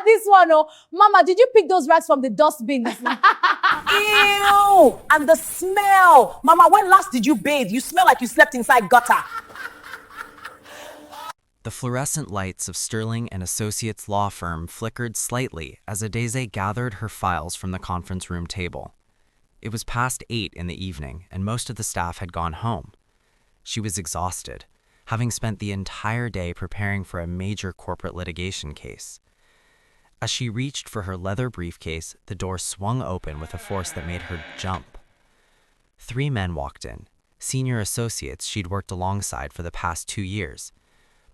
This one, oh. Mama, did you pick those rats from the dustbin? Ew! And the smell. Mama, when last did you bathe? You smell like you slept inside gutter. The fluorescent lights of Sterling and Associates law firm flickered slightly as Adeze gathered her files from the conference room table. It was past 8 in the evening, and most of the staff had gone home. She was exhausted, having spent the entire day preparing for a major corporate litigation case. As she reached for her leather briefcase, the door swung open with a force that made her jump. 3 men walked in, senior associates she'd worked alongside for the past 2 years.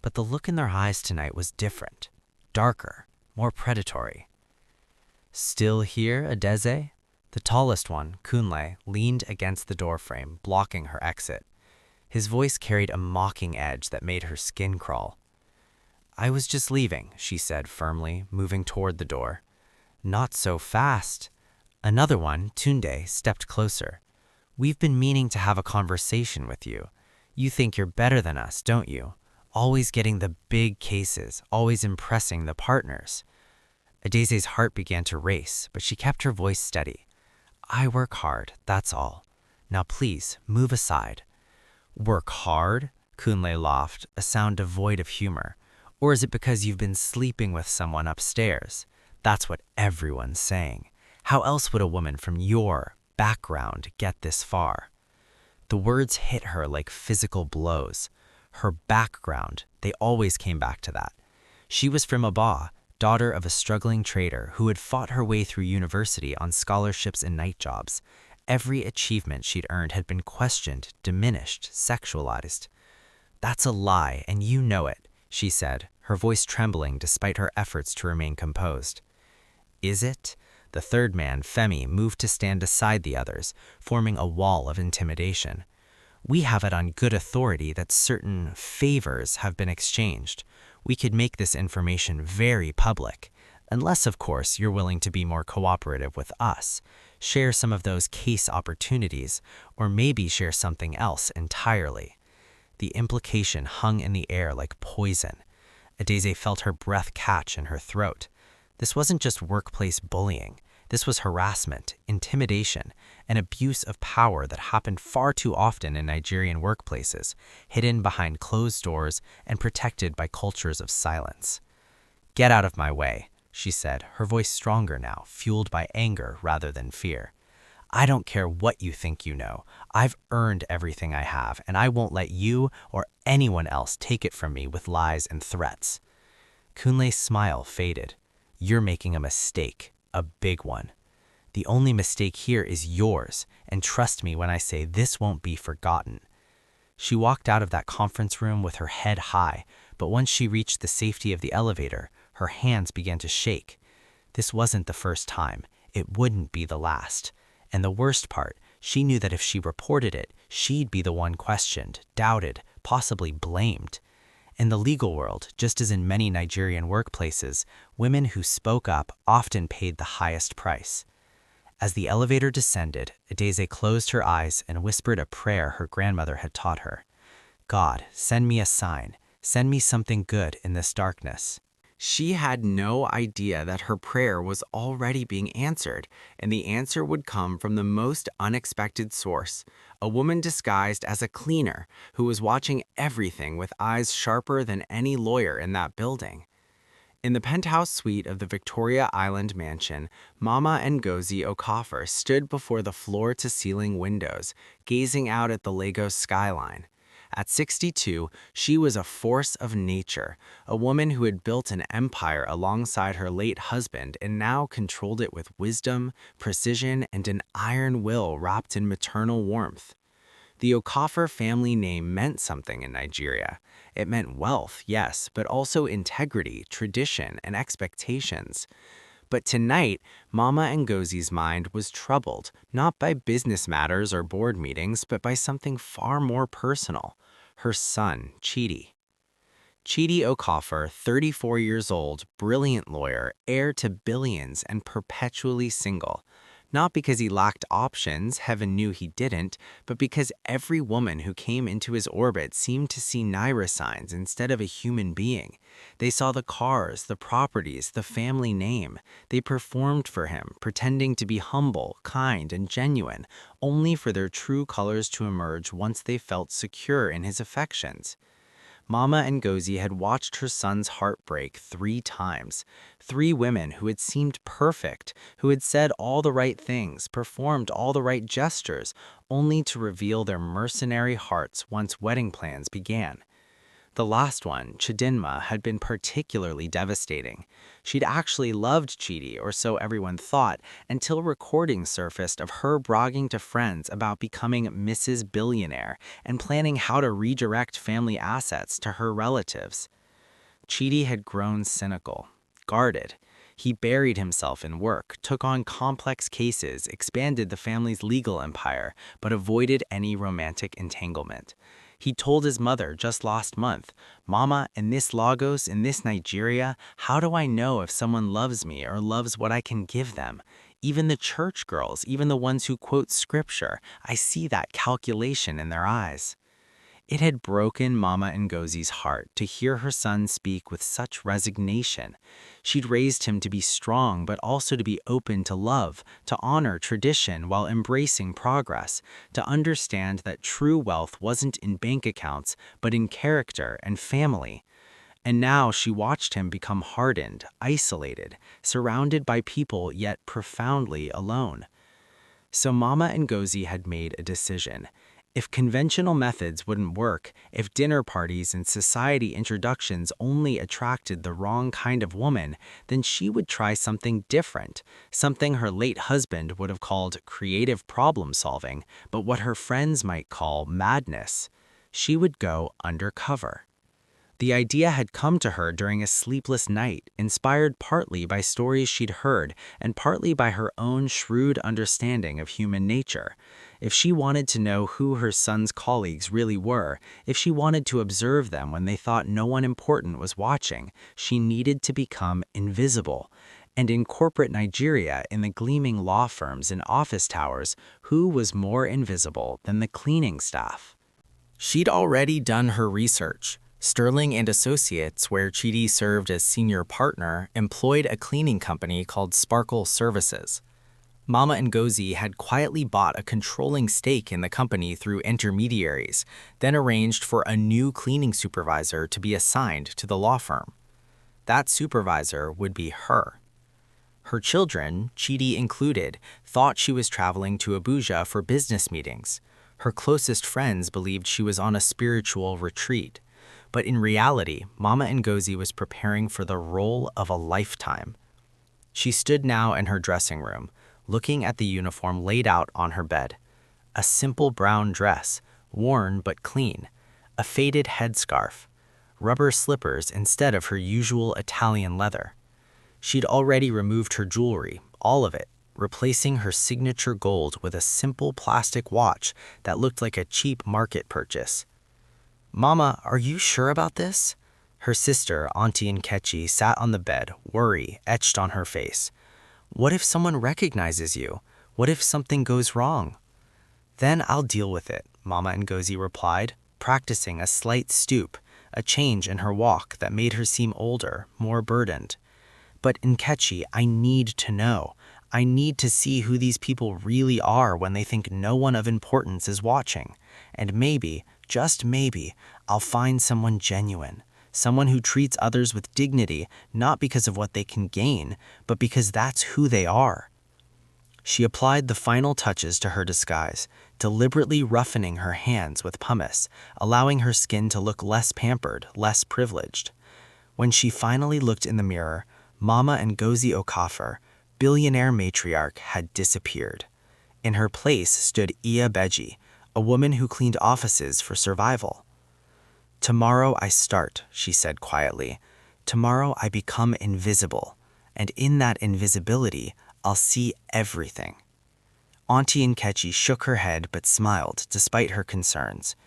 But the look in their eyes tonight was different, darker, more predatory. "Still here, Adeze?" The tallest one, Kunle, leaned against the doorframe, blocking her exit. His voice carried a mocking edge that made her skin crawl. "I was just leaving," she said firmly, moving toward the door. "Not so fast." Another one, Tunde, stepped closer. "We've been meaning to have a conversation with you. You think you're better than us, don't you? Always getting the big cases, always impressing the partners." Adeze's heart began to race, but she kept her voice steady. "I work hard, that's all. Now please, move aside." "Work hard?" Kunle laughed, a sound devoid of humor. "Or is it because you've been sleeping with someone upstairs? That's what everyone's saying. How else would a woman from your background get this far?" The words hit her like physical blows. Her background, they always came back to that. She was from Agba, daughter of a struggling trader who had fought her way through university on scholarships and night jobs. Every achievement she'd earned had been questioned, diminished, sexualized. "That's a lie, and you know it," she said, her voice trembling despite her efforts to remain composed. "Is it?" The third man, Femi, moved to stand beside the others, forming a wall of intimidation. "We have it on good authority that certain favors have been exchanged. We could make this information very public, unless, of course, you're willing to be more cooperative with us, share some of those case opportunities, or maybe share something else entirely." The implication hung in the air like poison. Adeze felt her breath catch in her throat. This wasn't just workplace bullying. This was harassment, intimidation, and abuse of power that happened far too often in Nigerian workplaces, hidden behind closed doors and protected by cultures of silence. "Get out of my way," she said, her voice stronger now, fueled by anger rather than fear. "I don't care what you think you know. I've earned everything I have, and I won't let you or anyone else take it from me with lies and threats." Kunle's smile faded. "You're making a mistake. A big one. The only mistake here is yours, and trust me when I say this won't be forgotten." She walked out of that conference room with her head high, but once she reached the safety of the elevator, her hands began to shake. This wasn't the first time. It wouldn't be the last. And the worst part, she knew that if she reported it, she'd be the one questioned, doubted, possibly blamed. In the legal world, just as in many Nigerian workplaces, women who spoke up often paid the highest price. As the elevator descended, Adeze closed her eyes and whispered a prayer her grandmother had taught her. "God, send me a sign. Send me something good in this darkness." She had no idea that her prayer was already being answered, and the answer would come from the most unexpected source, a woman disguised as a cleaner who was watching everything with eyes sharper than any lawyer in that building. In the penthouse suite of the Victoria Island mansion, Mama Ngozi Okafor stood before the floor-to-ceiling windows, gazing out at the Lagos skyline. At 62, she was a force of nature, a woman who had built an empire alongside her late husband and now controlled it with wisdom, precision, and an iron will wrapped in maternal warmth. The Okafor family name meant something in Nigeria. It meant wealth, yes, but also integrity, tradition, and expectations. But tonight, Mama Ngozi's mind was troubled, not by business matters or board meetings, but by something far more personal: her son, Chidi. Chidi Okafor, 34 years old, brilliant lawyer, heir to billions, and perpetually single. Not because he lacked options, heaven knew he didn't, but because every woman who came into his orbit seemed to see Naira signs instead of a human being. They saw the cars, the properties, the family name. They performed for him, pretending to be humble, kind, and genuine, only for their true colors to emerge once they felt secure in his affections. Mama Ngozi had watched her son's heart break 3 times. 3 women who had seemed perfect, who had said all the right things, performed all the right gestures, only to reveal their mercenary hearts once wedding plans began. The last one, Chidinma, had been particularly devastating. She'd actually loved Chidi, or so everyone thought, until recordings surfaced of her bragging to friends about becoming Mrs. Billionaire and planning how to redirect family assets to her relatives. Chidi had grown cynical, guarded. He buried himself in work, took on complex cases, expanded the family's legal empire, but avoided any romantic entanglement. He told his mother just last month, "Mama, in this Lagos, in this Nigeria, how do I know if someone loves me or loves what I can give them? Even the church girls, even the ones who quote scripture, I see that calculation in their eyes." It had broken Mama Ngozi's heart to hear her son speak with such resignation. She'd raised him to be strong, but also to be open to love, to honor tradition while embracing progress, to understand that true wealth wasn't in bank accounts, but in character and family. And now she watched him become hardened, isolated, surrounded by people yet profoundly alone. So Mama Ngozi had made a decision. If conventional methods wouldn't work, if dinner parties and society introductions only attracted the wrong kind of woman, then she would try something different, something her late husband would have called creative problem solving, but what her friends might call madness. She would go undercover. The idea had come to her during a sleepless night, inspired partly by stories she'd heard and partly by her own shrewd understanding of human nature. If she wanted to know who her son's colleagues really were, if she wanted to observe them when they thought no one important was watching, she needed to become invisible. And in corporate Nigeria, in the gleaming law firms and office towers, who was more invisible than the cleaning staff? She'd already done her research. Sterling and Associates, where Chidi served as senior partner, employed a cleaning company called Sparkle Services. Mama Ngozi had quietly bought a controlling stake in the company through intermediaries, then arranged for a new cleaning supervisor to be assigned to the law firm. That supervisor would be her. Her children, Chidi included, thought she was traveling to Abuja for business meetings. Her closest friends believed she was on a spiritual retreat. But in reality, Mama Ngozi was preparing for the role of a lifetime. She stood now in her dressing room, looking at the uniform laid out on her bed. A simple brown dress, worn but clean, a faded headscarf, rubber slippers instead of her usual Italian leather. She'd already removed her jewelry, all of it, replacing her signature gold with a simple plastic watch that looked like a cheap market purchase. "Mama, are you sure about this?" Her sister, Auntie Nkechi, sat on the bed, worry etched on her face. "What if someone recognizes you? What if something goes wrong?" "Then I'll deal with it," Mama Ngozi replied, practicing a slight stoop, a change in her walk that made her seem older, more burdened. "But Nkechi, I need to know. I need to see who these people really are when they think no one of importance is watching. And maybe, just maybe, I'll find someone genuine, someone who treats others with dignity, not because of what they can gain, but because that's who they are." She applied the final touches to her disguise, deliberately roughening her hands with pumice, allowing her skin to look less pampered, less privileged. When she finally looked in the mirror, Mama Ngozi Okafor, billionaire matriarch, had disappeared. In her place stood Iya Beji, a woman who cleaned offices for survival. "Tomorrow I start," she said quietly. "Tomorrow I become invisible, and in that invisibility, I'll see everything." Auntie Nkechi shook her head but smiled despite her concerns.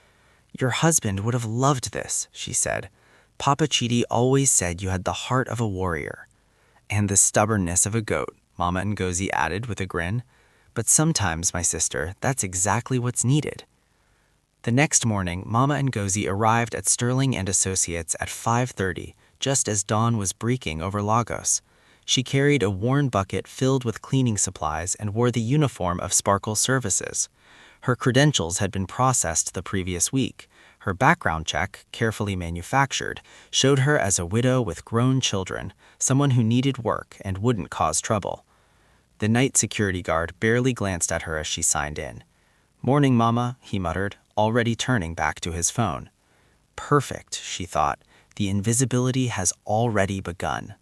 "Your husband would have loved this," she said. "Papa Chidi always said you had the heart of a warrior." "And the stubbornness of a goat," Mama Ngozi added with a grin. but sometimes, my sister, that's exactly what's needed. The next morning, Mama Ngozi arrived at Sterling and Associates at 5:30, just as dawn was breaking over Lagos. She carried a worn bucket filled with cleaning supplies and wore the uniform of Sparkle Services. Her credentials had been processed the previous week. Her background check, carefully manufactured, showed her as a widow with grown children, someone who needed work and wouldn't cause trouble. The night security guard barely glanced at her as she signed in. "Morning, Mama," he muttered, already turning back to his phone. Perfect, she thought. The invisibility has already begun.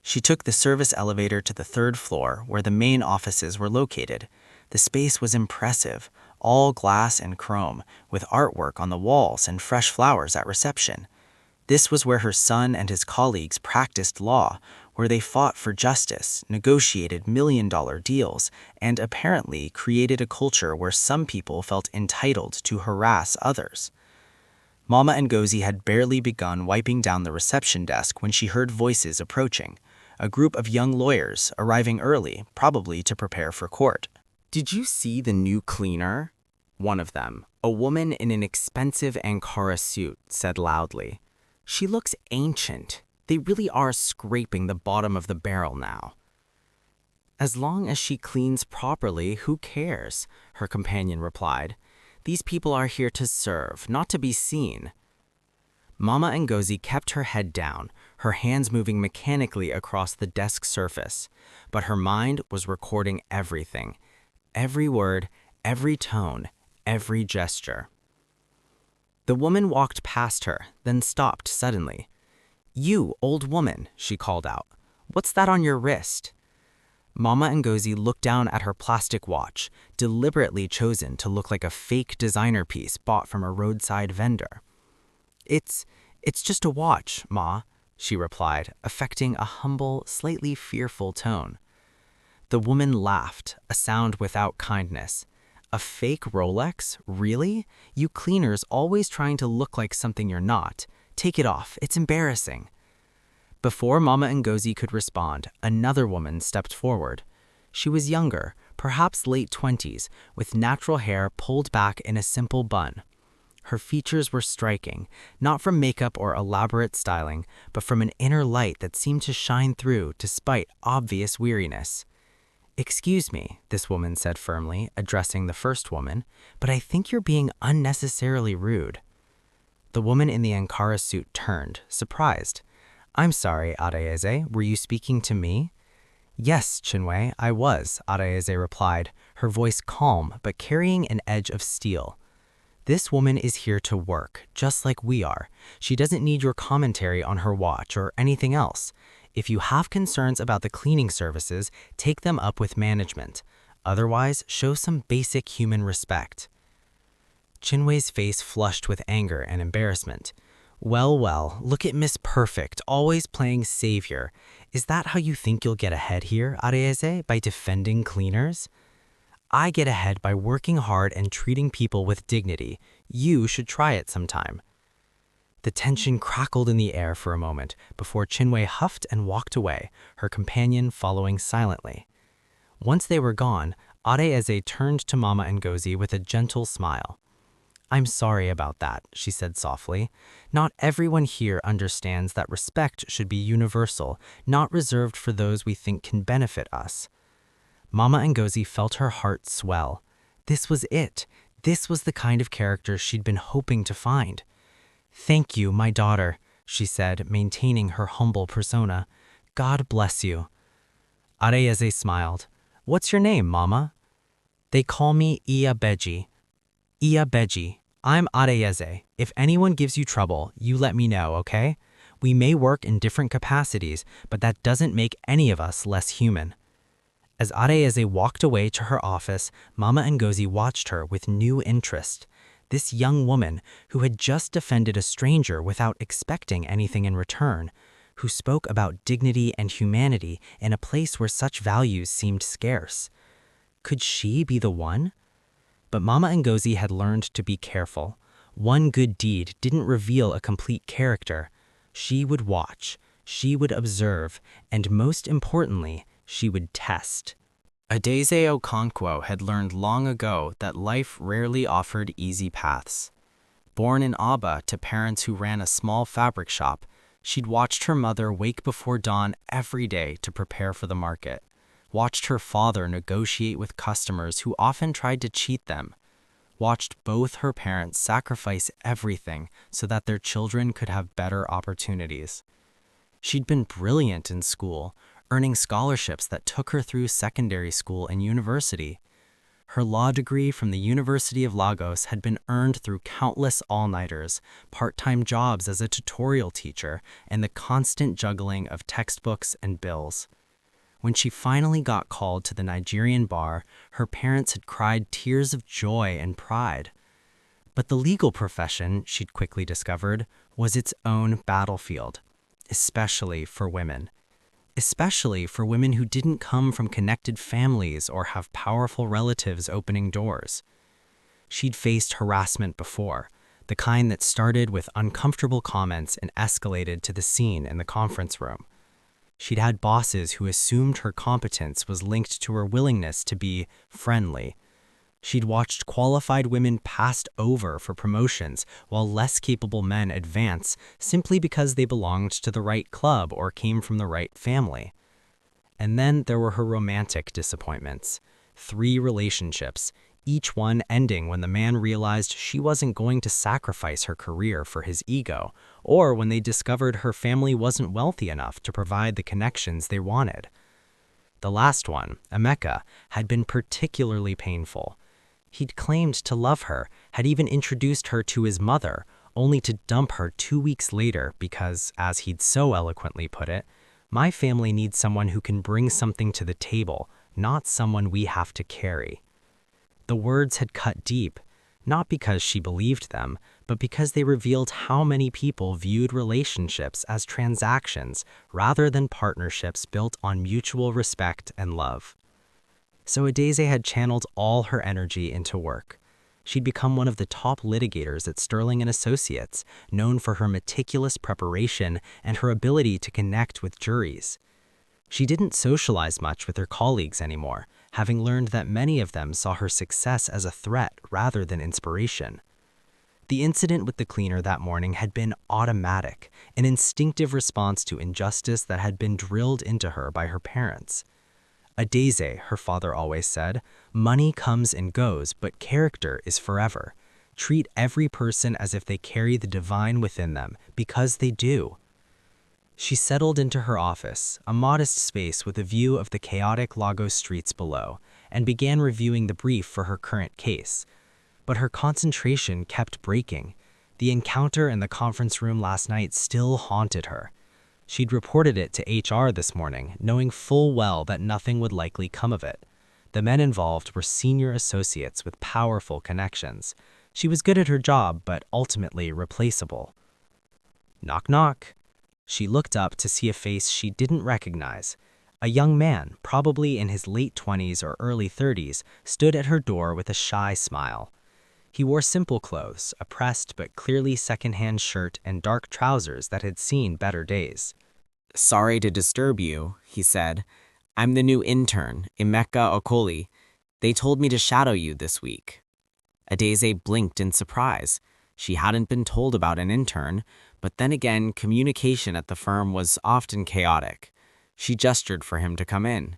She took the service elevator to the 3rd floor, where the main offices were located. The space was impressive, all glass and chrome, with artwork on the walls and fresh flowers at reception. This was where her son and his colleagues practiced law, where they fought for justice, negotiated million-dollar deals, and apparently created a culture where some people felt entitled to harass others. Mama Ngozi had barely begun wiping down the reception desk when she heard voices approaching, a group of young lawyers arriving early, probably to prepare for court. "Did you see the new cleaner?" One of them, a woman in an expensive Ankara suit, said loudly. "She looks ancient. They really are scraping the bottom of the barrel now." "As long as she cleans properly, who cares?" her companion replied. "These people are here to serve, not to be seen." Mama Ngozi kept her head down, her hands moving mechanically across the desk surface, but her mind was recording everything. Every word, every tone, every gesture. The woman walked past her, then stopped suddenly. "You, old woman," she called out. "What's that on your wrist?" Mama Ngozi looked down at her plastic watch, deliberately chosen to look like a fake designer piece bought from a roadside vendor. It's just a watch, Ma," she replied, affecting a humble, slightly fearful tone. The woman laughed, a sound without kindness. "A fake Rolex? Really? You cleaners always trying to look like something you're not. Take it off, it's embarrassing." Before Mama Ngozi could respond, another woman stepped forward. She was younger, perhaps late 20s, with natural hair pulled back in a simple bun. Her features were striking, not from makeup or elaborate styling, but from an inner light that seemed to shine through despite obvious weariness. "Excuse me," this woman said firmly, addressing the first woman, "but I think you're being unnecessarily rude." The woman in the Ankara suit turned, surprised. "I'm sorry, Adeyeze, were you speaking to me?" "Yes, Chinwe, I was," Adeyeze replied, her voice calm but carrying an edge of steel. "This woman is here to work, just like we are. She doesn't need your commentary on her watch or anything else. If you have concerns about the cleaning services, take them up with management. Otherwise, show some basic human respect." Chinwe's face flushed with anger and embarrassment. Well, look at Miss Perfect, always playing savior. Is that how you think you'll get ahead here, Adeyeze, by defending cleaners? I get ahead by working hard and treating people with dignity. You should try it sometime." The tension crackled in the air for a moment before Chinwe huffed and walked away, her companion following silently. Once they were gone, Adeyeze turned to Mama Ngozi with a gentle smile. "I'm sorry about that," she said softly. "Not everyone here understands that respect should be universal, not reserved for those we think can benefit us." Mama Ngozi felt her heart swell. This was it. This was the kind of character she'd been hoping to find. "Thank you, my daughter," she said, maintaining her humble persona. "God bless you." Adeyeze smiled. "What's your name, Mama?" "They call me Iya Beji." "Iya Beji. I'm Adeyeze. If anyone gives you trouble, you let me know, okay? We may work in different capacities, but that doesn't make any of us less human." As Adeyeze walked away to her office, Mama Ngozi watched her with new interest. This young woman, who had just defended a stranger without expecting anything in return, who spoke about dignity and humanity in a place where such values seemed scarce. Could she be the one? But Mama Ngozi had learned to be careful. One good deed didn't reveal a complete character. She would watch, she would observe, and most importantly, she would test. Adeze Okonkwo had learned long ago that life rarely offered easy paths. Born in Agba to parents who ran a small fabric shop, she'd watched her mother wake before dawn every day to prepare for the market, watched her father negotiate with customers who often tried to cheat them, watched both her parents sacrifice everything so that their children could have better opportunities. She'd been brilliant in school, earning scholarships that took her through secondary school and university. Her law degree from the University of Lagos had been earned through countless all-nighters, part-time jobs as a tutorial teacher, and the constant juggling of textbooks and bills. When she finally got called to the Nigerian bar, her parents had cried tears of joy and pride. But the legal profession, she'd quickly discovered, was its own battlefield, especially for women. Especially for women who didn't come from connected families or have powerful relatives opening doors. She'd faced harassment before, the kind that started with uncomfortable comments and escalated to the scene in the conference room. She'd had bosses who assumed her competence was linked to her willingness to be friendly. She'd watched qualified women passed over for promotions while less capable men advance simply because they belonged to the right club or came from the right family. And then there were her romantic disappointments. 3 relationships, each one ending when the man realized she wasn't going to sacrifice her career for his ego, or when they discovered her family wasn't wealthy enough to provide the connections they wanted. The last one, Amaka, had been particularly painful. He'd claimed to love her, had even introduced her to his mother, only to dump her 2 weeks later because, as he'd so eloquently put it, "My family needs someone who can bring something to the table, not someone we have to carry." The words had cut deep, not because she believed them, but because they revealed how many people viewed relationships as transactions rather than partnerships built on mutual respect and love. So Adeze had channeled all her energy into work. She'd become one of the top litigators at Sterling and Associates, known for her meticulous preparation and her ability to connect with juries. She didn't socialize much with her colleagues anymore, having learned that many of them saw her success as a threat rather than inspiration. The incident with the cleaner that morning had been automatic, an instinctive response to injustice that had been drilled into her by her parents. Adeze, her father always said, money comes and goes, but character is forever. Treat every person as if they carry the divine within them, because they do. She settled into her office, a modest space with a view of the chaotic Lagos streets below, and began reviewing the brief for her current case. But her concentration kept breaking. The encounter in the conference room last night still haunted her. She'd reported it to HR this morning, knowing full well that nothing would likely come of it. The men involved were senior associates with powerful connections. She was good at her job, but ultimately replaceable. Knock, knock. She looked up to see a face she didn't recognize. A young man, probably in his late 20s or early 30s, stood at her door with a shy smile. He wore simple clothes, a pressed but clearly secondhand shirt and dark trousers that had seen better days. "Sorry to disturb you," he said. "I'm the new intern, Emeka Okoli. They told me to shadow you this week." Adeze blinked in surprise. She hadn't been told about an intern, but then again, communication at the firm was often chaotic. She gestured for him to come in.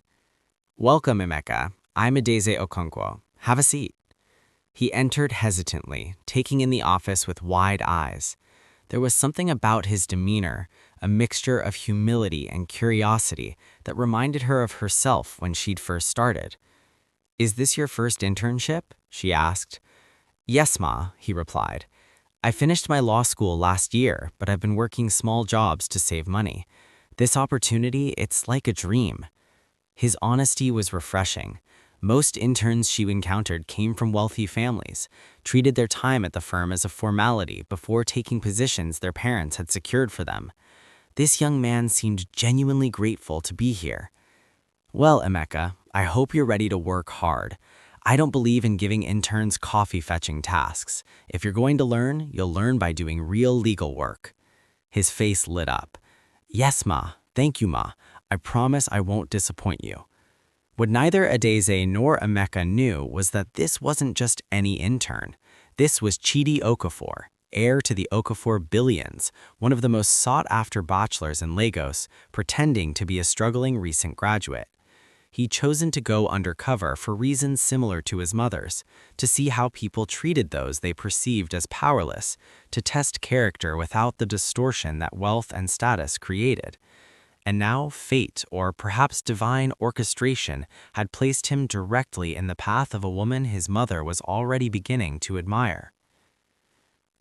"Welcome, Emeka. I'm Adeze Okonkwo. Have a seat." He entered hesitantly, taking in the office with wide eyes. There was something about his demeanor, a mixture of humility and curiosity, that reminded her of herself when she'd first started. "Is this your first internship?" she asked. "Yes, Ma," he replied. "I finished my law school last year, but I've been working small jobs to save money. This opportunity, it's like a dream." His honesty was refreshing. Most interns she encountered came from wealthy families, treated their time at the firm as a formality before taking positions their parents had secured for them. This young man seemed genuinely grateful to be here. "Well, Emeka, I hope you're ready to work hard. I don't believe in giving interns coffee-fetching tasks. If you're going to learn, you'll learn by doing real legal work." His face lit up. "Yes, Ma. Thank you, Ma. I promise I won't disappoint you." What neither Adeze nor Amaka knew was that this wasn't just any intern. This was Chidi Okafor, heir to the Okafor billions, one of the most sought-after bachelors in Lagos, pretending to be a struggling recent graduate. He'd chosen to go undercover for reasons similar to his mother's, to see how people treated those they perceived as powerless, to test character without the distortion that wealth and status created. And now fate, or perhaps divine orchestration, had placed him directly in the path of a woman his mother was already beginning to admire.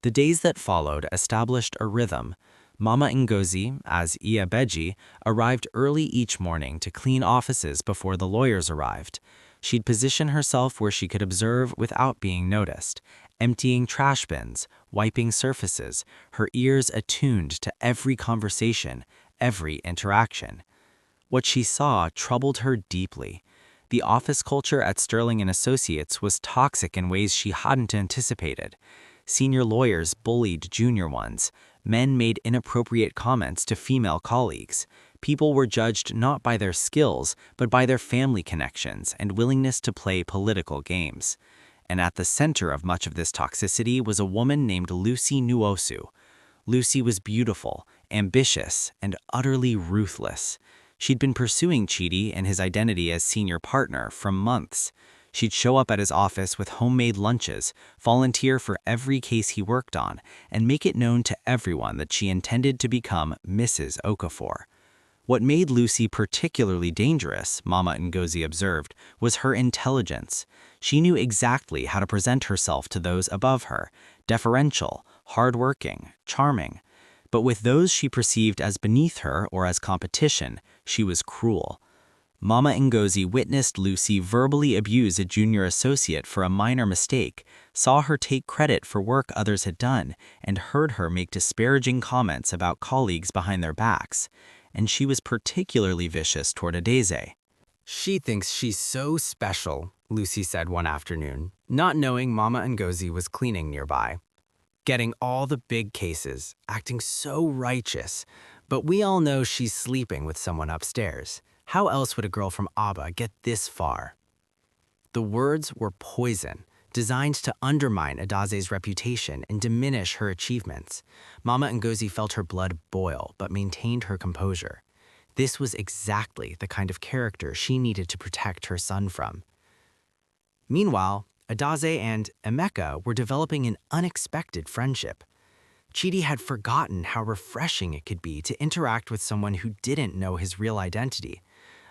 The days that followed established a rhythm. Mama Ngozi, as Iyabeji, arrived early each morning to clean offices before the lawyers arrived. She'd position herself where she could observe without being noticed, emptying trash bins, wiping surfaces, her ears attuned to every conversation, every interaction. What she saw troubled her deeply. The office culture at Sterling and Associates was toxic in ways she hadn't anticipated. Senior lawyers bullied junior ones. Men made inappropriate comments to female colleagues. People were judged not by their skills, but by their family connections and willingness to play political games. And at the center of much of this toxicity was a woman named Lucy Nwosu. Lucy was beautiful, ambitious, and utterly ruthless. She'd been pursuing Chidi and his identity as senior partner for months. She'd show up at his office with homemade lunches, volunteer for every case he worked on, and make it known to everyone that she intended to become Mrs. Okafor. What made Lucy particularly dangerous, Mama Ngozi observed, was her intelligence. She knew exactly how to present herself to those above her, deferential, hardworking, charming. But with those she perceived as beneath her or as competition, she was cruel. Mama Ngozi witnessed Lucy verbally abuse a junior associate for a minor mistake, saw her take credit for work others had done, and heard her make disparaging comments about colleagues behind their backs. And she was particularly vicious toward Adeze. She thinks she's so special, Lucy said one afternoon, not knowing Mama Ngozi was cleaning nearby. Getting all the big cases, acting so righteous, but we all know she's sleeping with someone upstairs. How else would a girl from Agba get this far? The words were poison, designed to undermine Adaze's reputation and diminish her achievements. Mama Ngozi felt her blood boil, but maintained her composure. This was exactly the kind of character she needed to protect her son from. Meanwhile, Adeze and Amaka were developing an unexpected friendship. Chidi had forgotten how refreshing it could be to interact with someone who didn't know his real identity.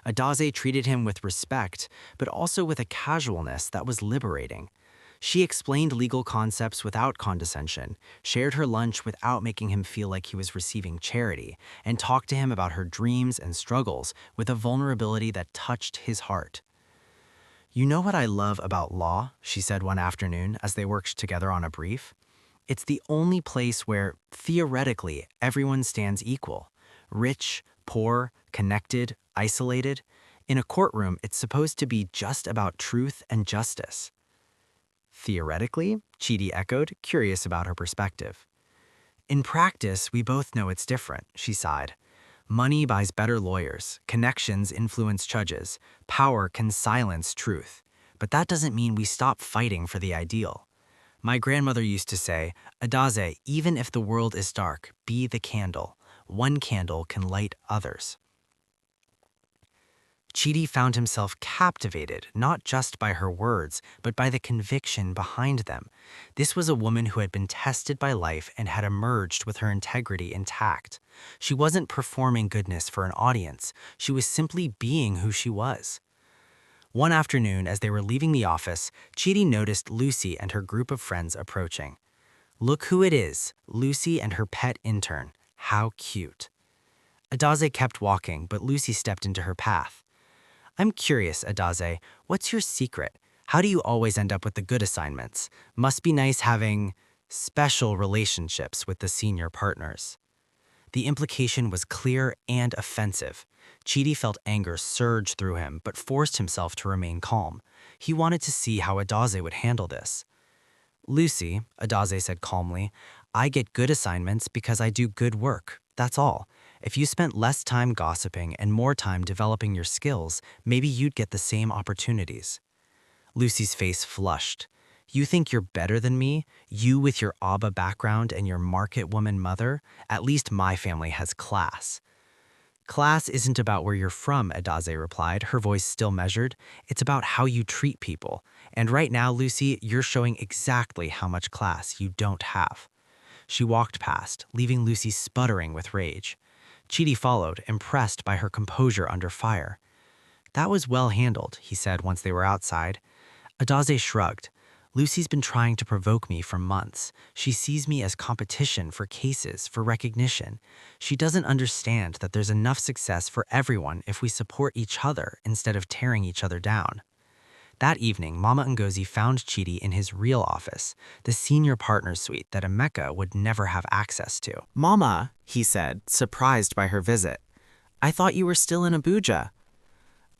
Adeze treated him with respect, but also with a casualness that was liberating. She explained legal concepts without condescension, shared her lunch without making him feel like he was receiving charity, and talked to him about her dreams and struggles with a vulnerability that touched his heart. "You know what I love about law?" she said one afternoon as they worked together on a brief. "It's the only place where, theoretically, everyone stands equal. Rich, poor, connected, isolated. In a courtroom, it's supposed to be just about truth and justice." "Theoretically?" Chidi echoed, curious about her perspective. "In practice, we both know it's different," she sighed. "Money buys better lawyers, connections influence judges, power can silence truth. But that doesn't mean we stop fighting for the ideal. My grandmother used to say, 'Adeze, even if the world is dark, be the candle. One candle can light others.'" Chidi found himself captivated not just by her words, but by the conviction behind them. This was a woman who had been tested by life and had emerged with her integrity intact. She wasn't performing goodness for an audience. She was simply being who she was. One afternoon, as they were leaving the office, Chidi noticed Lucy and her group of friends approaching. "Look who it is, Lucy and her pet intern. How cute." Adeze kept walking, but Lucy stepped into her path. "I'm curious, Adeze, what's your secret? How do you always end up with the good assignments? Must be nice having special relationships with the senior partners." The implication was clear and offensive. Chidi felt anger surge through him, but forced himself to remain calm. He wanted to see how Adeze would handle this. "Lucy," Adeze said calmly, "I get good assignments because I do good work. That's all. If you spent less time gossiping and more time developing your skills, maybe you'd get the same opportunities. Lucy's face flushed. You think you're better than me? You with your Agba background and your market woman mother? At least my family has class. Class isn't about where you're from, Adaze replied, her voice still measured. It's about how you treat people. And right now, Lucy, you're showing exactly how much class you don't have. She walked past, leaving Lucy sputtering with rage. Chidi followed, impressed by her composure under fire. That was well handled, he said once they were outside. Adaze shrugged. Lucy's been trying to provoke me for months. She sees me as competition for cases, for recognition. She doesn't understand that there's enough success for everyone if we support each other instead of tearing each other down. That evening, Mama Ngozi found Chidi in his real office, the senior partner's suite that Amaka would never have access to. Mama, he said, surprised by her visit. I thought you were still in Abuja.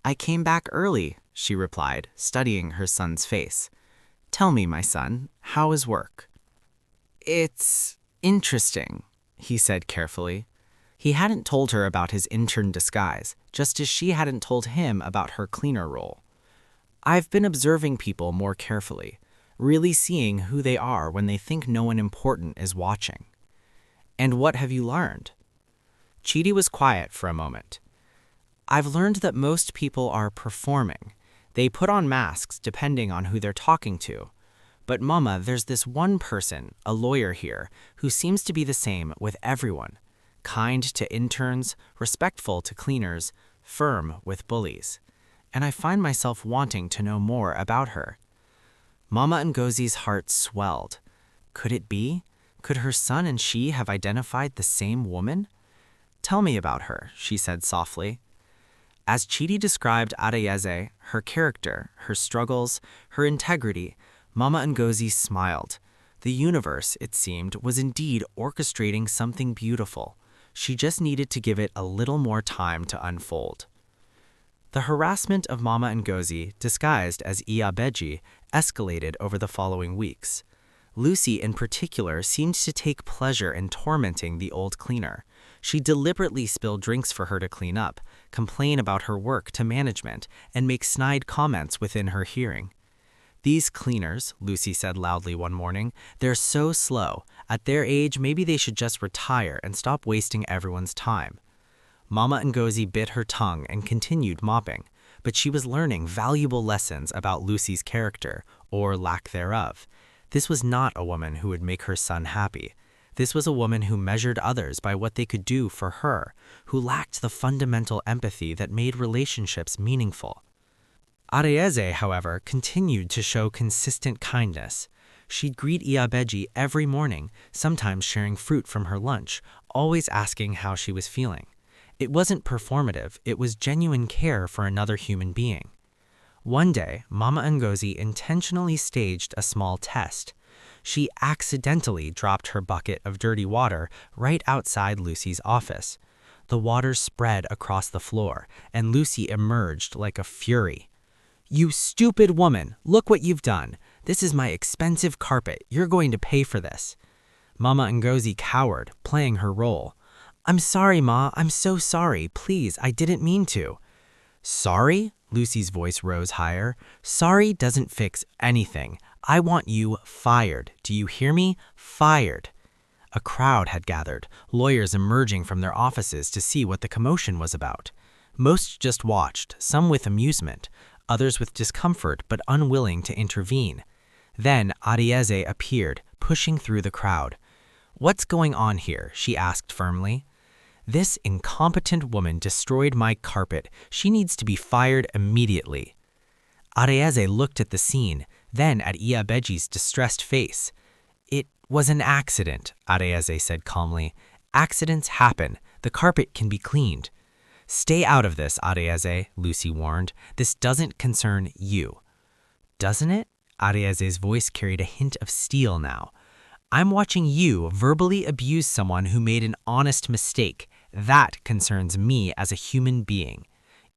I came back early, she replied, studying her son's face. Tell me, my son, how is work? It's interesting, he said carefully. He hadn't told her about his intern disguise, just as she hadn't told him about her cleaner role. I've been observing people more carefully, really seeing who they are when they think no one important is watching. And what have you learned? Chidi was quiet for a moment. I've learned that most people are performing. They put on masks depending on who they're talking to. But Mama, there's this one person, a lawyer here, who seems to be the same with everyone. Kind to interns, respectful to cleaners, firm with bullies. And I find myself wanting to know more about her. Mama Ngozi's heart swelled. Could it be? Could her son and she have identified the same woman? Tell me about her, she said softly. As Chidi described Adeyeze, her character, her struggles, her integrity, Mama Ngozi smiled. The universe, it seemed, was indeed orchestrating something beautiful. She just needed to give it a little more time to unfold. The harassment of Mama Ngozi, disguised as Iyabeji, escalated over the following weeks. Lucy, in particular, seemed to take pleasure in tormenting the old cleaner. She deliberately spilled drinks for her to clean up, complain about her work to management, and make snide comments within her hearing. These cleaners, Lucy said loudly one morning, they're so slow. At their age, maybe they should just retire and stop wasting everyone's time. Mama Ngozi bit her tongue and continued mopping, but she was learning valuable lessons about Lucy's character, or lack thereof. This was not a woman who would make her son happy. This was a woman who measured others by what they could do for her, who lacked the fundamental empathy that made relationships meaningful. Adeyeze, however, continued to show consistent kindness. She'd greet Iyabeji every morning, sometimes sharing fruit from her lunch, always asking how she was feeling. It wasn't performative, it was genuine care for another human being. One day, Mama Ngozi intentionally staged a small test. She accidentally dropped her bucket of dirty water right outside Lucy's office. The water spread across the floor, and Lucy emerged like a fury. "You stupid woman, look what you've done. This is my expensive carpet. You're going to pay for this." Mama Ngozi cowered, playing her role. "I'm sorry, Ma. I'm so sorry. Please, I didn't mean to." "Sorry?" Lucy's voice rose higher. "Sorry doesn't fix anything. I want you fired. Do you hear me? Fired." A crowd had gathered, lawyers emerging from their offices to see what the commotion was about. Most just watched, some with amusement, others with discomfort but unwilling to intervene. Then Adeyeze appeared, pushing through the crowd. "What's going on here?" she asked firmly. "This incompetent woman destroyed my carpet. She needs to be fired immediately." Adeyeze looked at the scene, then at Iyabeji's distressed face. "It was an accident," Adeyeze said calmly. "Accidents happen. The carpet can be cleaned." "Stay out of this, Adeyeze," Lucy warned. "This doesn't concern you." "Doesn't it?" Adeyeze's voice carried a hint of steel now. "I'm watching you verbally abuse someone who made an honest mistake. That concerns me as a human being.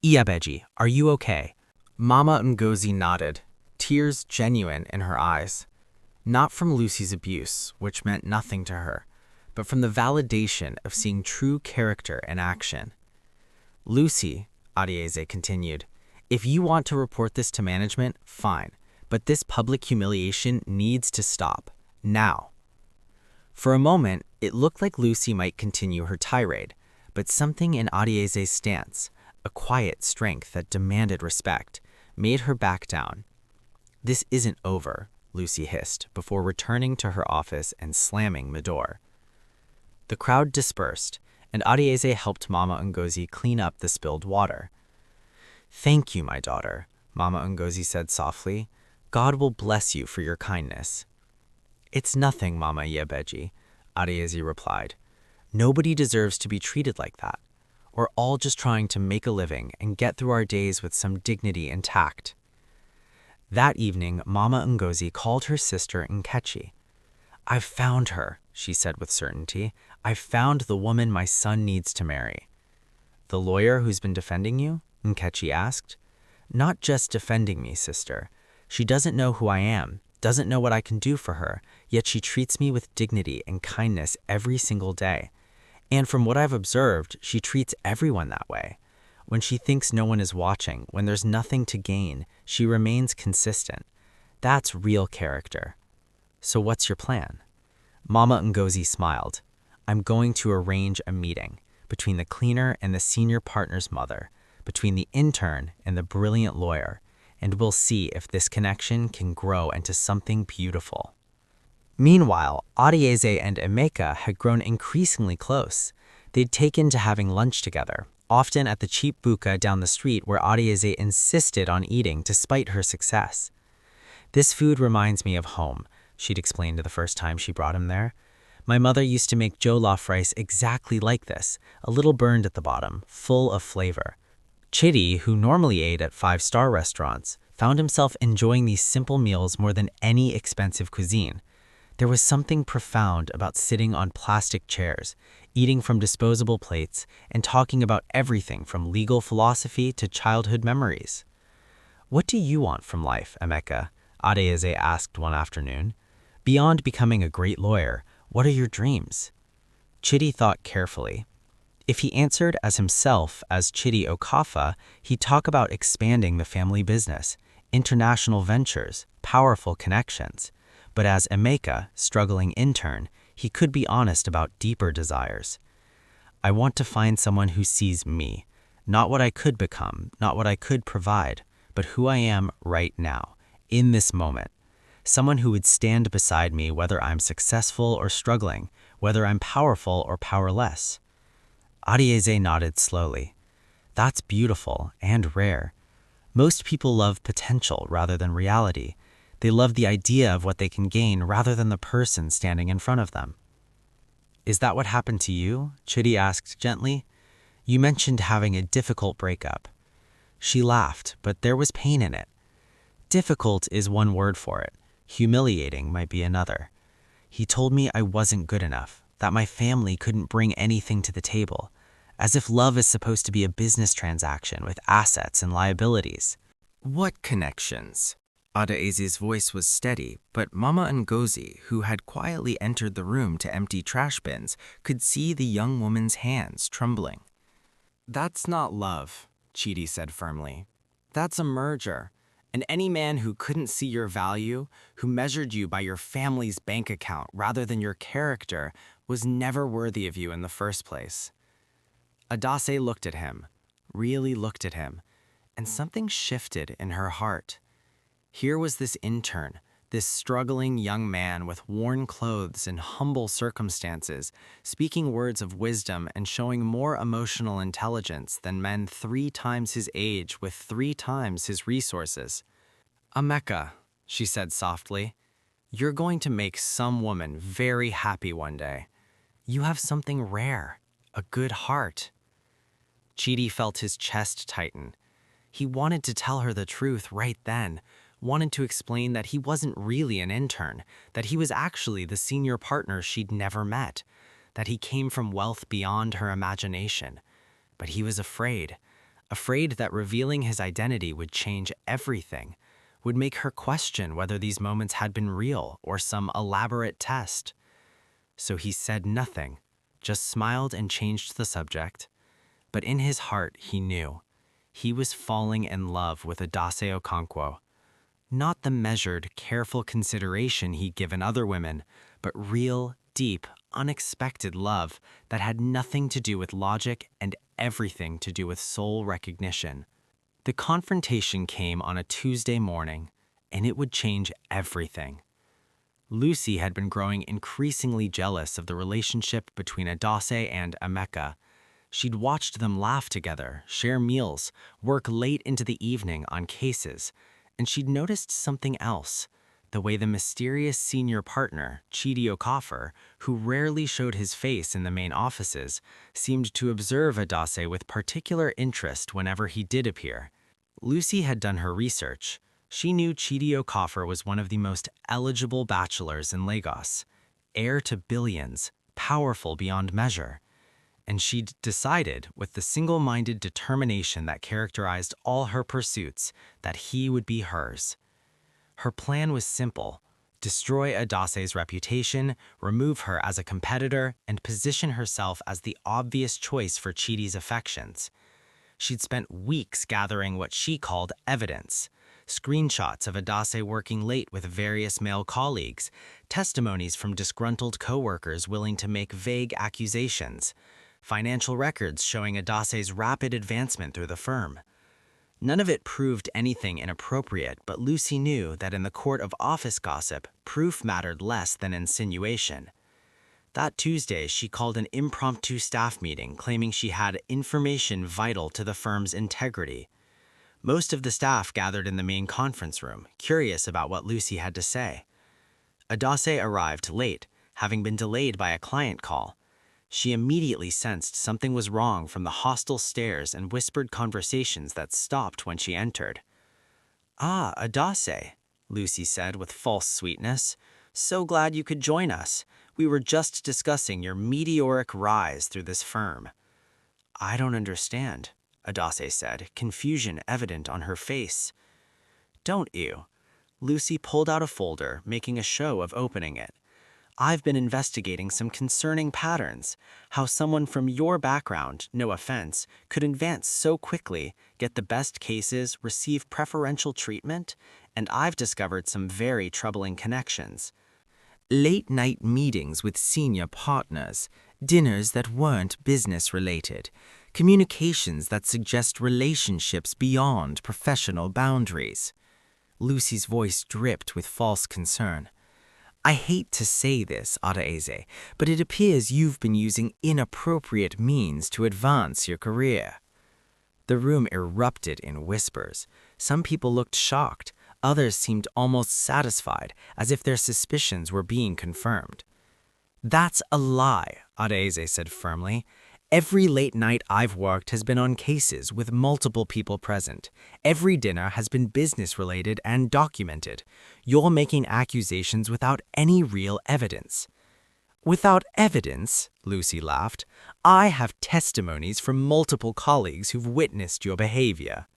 Iyabeji, are you okay?" Mama Ngozi nodded, tears genuine in her eyes. Not from Lucy's abuse, which meant nothing to her, but from the validation of seeing true character in action. Lucy, Adieze continued, if you want to report this to management, fine, but this public humiliation needs to stop, now. For a moment, it looked like Lucy might continue her tirade, but something in Adieze's stance, a quiet strength that demanded respect, made her back down. This isn't over, Lucy hissed before returning to her office and slamming the door. The crowd dispersed, and Adieze helped Mama Ngozi clean up the spilled water. Thank you, my daughter, Mama Ngozi said softly. God will bless you for your kindness. It's nothing, Mama Yebeji, Adieze replied. Nobody deserves to be treated like that. We're all just trying to make a living and get through our days with some dignity and tact. That evening, Mama Ngozi called her sister Nkechi. I've found her, she said with certainty. I've found the woman my son needs to marry. The lawyer who's been defending you? Nkechi asked. Not just defending me, sister. She doesn't know who I am, doesn't know what I can do for her, yet she treats me with dignity and kindness every single day. And from what I've observed, she treats everyone that way. When she thinks no one is watching, when there's nothing to gain, she remains consistent. That's real character. So what's your plan? Mama Ngozi smiled. I'm going to arrange a meeting between the cleaner and the senior partner's mother, between the intern and the brilliant lawyer, and we'll see if this connection can grow into something beautiful. Meanwhile, Adieze and Amaka had grown increasingly close. They'd taken to having lunch together, often at the cheap buka down the street where Adieze insisted on eating despite her success. This food reminds me of home, she'd explained the first time she brought him there. My mother used to make jollof rice exactly like this, a little burned at the bottom, full of flavor. Chidi, who normally ate at five-star restaurants, found himself enjoying these simple meals more than any expensive cuisine. There was something profound about sitting on plastic chairs, eating from disposable plates, and talking about everything from legal philosophy to childhood memories. What do you want from life, Amaka? Adieze asked one afternoon. Beyond becoming a great lawyer, what are your dreams? Chidi thought carefully. If he answered as himself as Chidi Okafa, he'd talk about expanding the family business, international ventures, powerful connections. But as Amaka, struggling intern, he could be honest about deeper desires. I want to find someone who sees me, not what I could become, not what I could provide, but who I am right now, in this moment. Someone who would stand beside me whether I'm successful or struggling, whether I'm powerful or powerless. Adieze nodded slowly. That's beautiful and rare. Most people love potential rather than reality. They love the idea of what they can gain rather than the person standing in front of them. Is that what happened to you? Chidi asked gently. You mentioned having a difficult breakup. She laughed, but there was pain in it. Difficult is one word for it. Humiliating might be another. He told me I wasn't good enough, that my family couldn't bring anything to the table, as if love is supposed to be a business transaction with assets and liabilities. What connections? Adieze's voice was steady, but Mama Ngozi, who had quietly entered the room to empty trash bins, could see the young woman's hands trembling. That's not love, Chidi said firmly. That's a merger. And any man who couldn't see your value, who measured you by your family's bank account rather than your character, was never worthy of you in the first place. Adase looked at him, really looked at him, and something shifted in her heart. Here was this intern, this struggling young man with worn clothes and humble circumstances, speaking words of wisdom and showing more emotional intelligence than men 3 times his age with 3 times his resources. Amaka, she said softly, you're going to make some woman very happy one day. You have something rare, a good heart. Chidi felt his chest tighten. He wanted to tell her the truth right then, wanted to explain that he wasn't really an intern, that he was actually the senior partner she'd never met, that he came from wealth beyond her imagination. But he was afraid that revealing his identity would change everything, would make her question whether these moments had been real or some elaborate test. so he said nothing, just smiled and changed the subject. But in his heart, he knew. He was falling in love with Adase Okonkwo. Not the measured, careful consideration he'd given other women, but real, deep, unexpected love that had nothing to do with logic and everything to do with soul recognition. The confrontation came on a Tuesday morning, and it would change everything. Lucy had been growing increasingly jealous of the relationship between Adase and Amaka. She'd watched them laugh together, share meals, work late into the evening on cases, and she'd noticed something else. The way the mysterious senior partner, Chidi Okafor, who rarely showed his face in the main offices, seemed to observe Adase with particular interest whenever he did appear. Lucy had done her research. She knew Chidi Okafor was one of the most eligible bachelors in Lagos, heir to billions, powerful beyond measure. And she'd decided, with the single-minded determination that characterized all her pursuits, that he would be hers. Her plan was simple: destroy Adase's reputation, remove her as a competitor, and position herself as the obvious choice for Chidi's affections. She'd spent weeks gathering what she called evidence: screenshots of Adase working late with various male colleagues, testimonies from disgruntled coworkers willing to make vague accusations, financial records showing Adase's rapid advancement through the firm. None of it proved anything inappropriate, but Lucy knew that in the court of office gossip, proof mattered less than insinuation. That Tuesday, she called an impromptu staff meeting claiming she had information vital to the firm's integrity. Most of the staff gathered in the main conference room, curious about what Lucy had to say. Adase arrived late, having been delayed by a client call. She immediately sensed something was wrong from the hostile stares and whispered conversations that stopped when she entered. "Ah, Adase," Lucy said with false sweetness. "So glad you could join us. We were just discussing your meteoric rise through this firm." "I don't understand," Adase said, confusion evident on her face. "Don't you?" Lucy pulled out a folder, making a show of opening it. "I've been investigating some concerning patterns, how someone from your background, no offense, could advance so quickly, get the best cases, receive preferential treatment, and I've discovered some very troubling connections. Late-night meetings with senior partners, dinners that weren't business-related, communications that suggest relationships beyond professional boundaries." Lucy's voice dripped with false concern. "I hate to say this, Adase, but it appears you've been using inappropriate means to advance your career." The room erupted in whispers. Some people looked shocked. Others seemed almost satisfied, as if their suspicions were being confirmed. "That's a lie," Adase said firmly. "Every late night I've worked has been on cases with multiple people present. Every dinner has been business-related and documented. You're making accusations without any real evidence." "Without evidence?" Lucy laughed. "I have testimonies from multiple colleagues who've witnessed your behavior."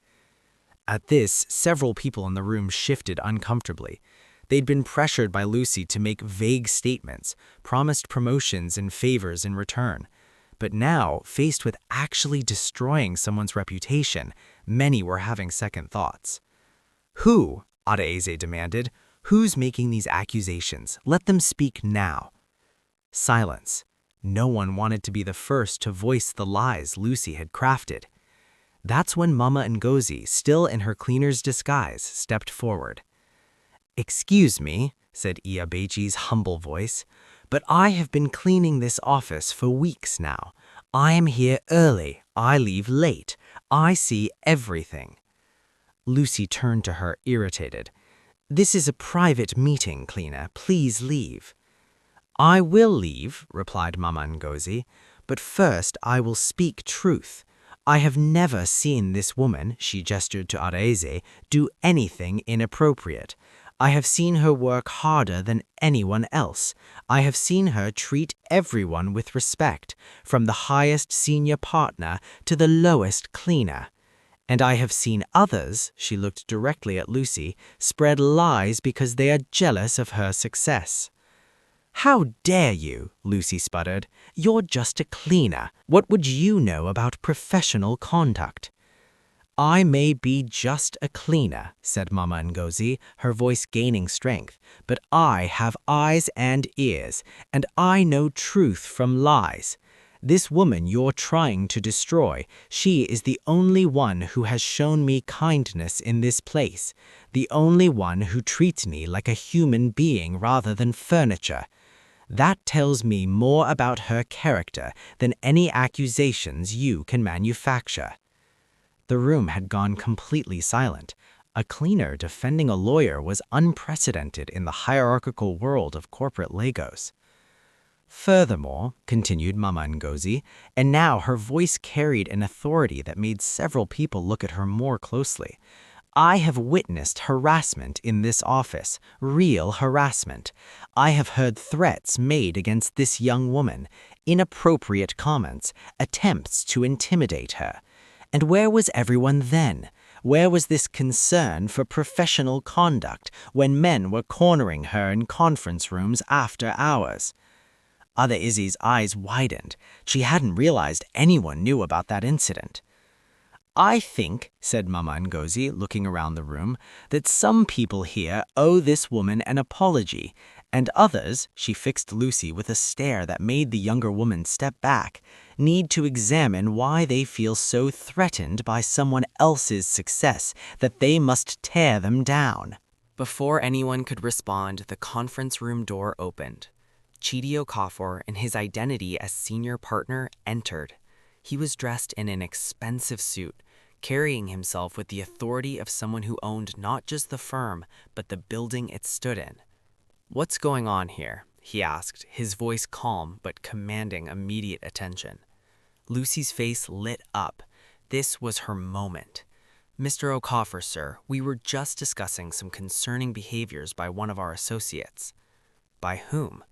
At this, several people in the room shifted uncomfortably. They'd been pressured by Lucy to make vague statements, promised promotions and favors in return. But now, faced with actually destroying someone's reputation, many were having second thoughts. "Who?" Adase demanded. "Who's making these accusations? Let them speak now." Silence. No one wanted to be the first to voice the lies Lucy had crafted. That's when Mama Ngozi, still in her cleaner's disguise, stepped forward. "Excuse me," said Iyabeji's humble voice, "but I have been cleaning this office for weeks now. I am here early. I leave late. I see everything." Lucy turned to her, irritated. "This is a private meeting, cleaner. Please leave." "I will leave," replied Mama Ngozi, "but first I will speak truth. I have never seen this woman," she gestured to Adase, "do anything inappropriate. I have seen her work harder than anyone else. I have seen her treat everyone with respect, from the highest senior partner to the lowest cleaner. And I have seen others," she looked directly at Lucy, "spread lies because they are jealous of her success." How dare you, Lucy sputtered. You're just a cleaner. What would you know about professional conduct? I may be just a cleaner, said Mama Ngozi, her voice gaining strength, but I have eyes and ears, and I know truth from lies. This woman you're trying to destroy, she is the only one who has shown me kindness in this place, the only one who treats me like a human being rather than furniture. That tells me more about her character than any accusations you can manufacture. The room had gone completely silent. A cleaner defending a lawyer was unprecedented in the hierarchical world of corporate Lagos. Furthermore, continued Mama Ngozi, and now her voice carried an authority that made several people look at her more closely, I have witnessed harassment in this office, real harassment. I have heard threats made against this young woman, inappropriate comments, attempts to intimidate her. And where was everyone then? Where was this concern for professional conduct when men were cornering her in conference rooms after hours? Ada Izzy's eyes widened. She hadn't realized anyone knew about that incident. I think, said Mama Ngozi, looking around the room, that some people here owe this woman an apology, and others, she fixed Lucy with a stare that made the younger woman step back, need to examine why they feel so threatened by someone else's success that they must tear them down. Before anyone could respond, the conference room door opened. Chidi Okafor, in his identity as senior partner, entered. He was dressed in an expensive suit, carrying himself with the authority of someone who owned not just the firm, but the building it stood in. What's going on here? He asked, his voice calm but commanding immediate attention. Lucy's face lit up. This was her moment. Mr. Okafor, sir, we were just discussing some concerning behaviors by one of our associates. By whom?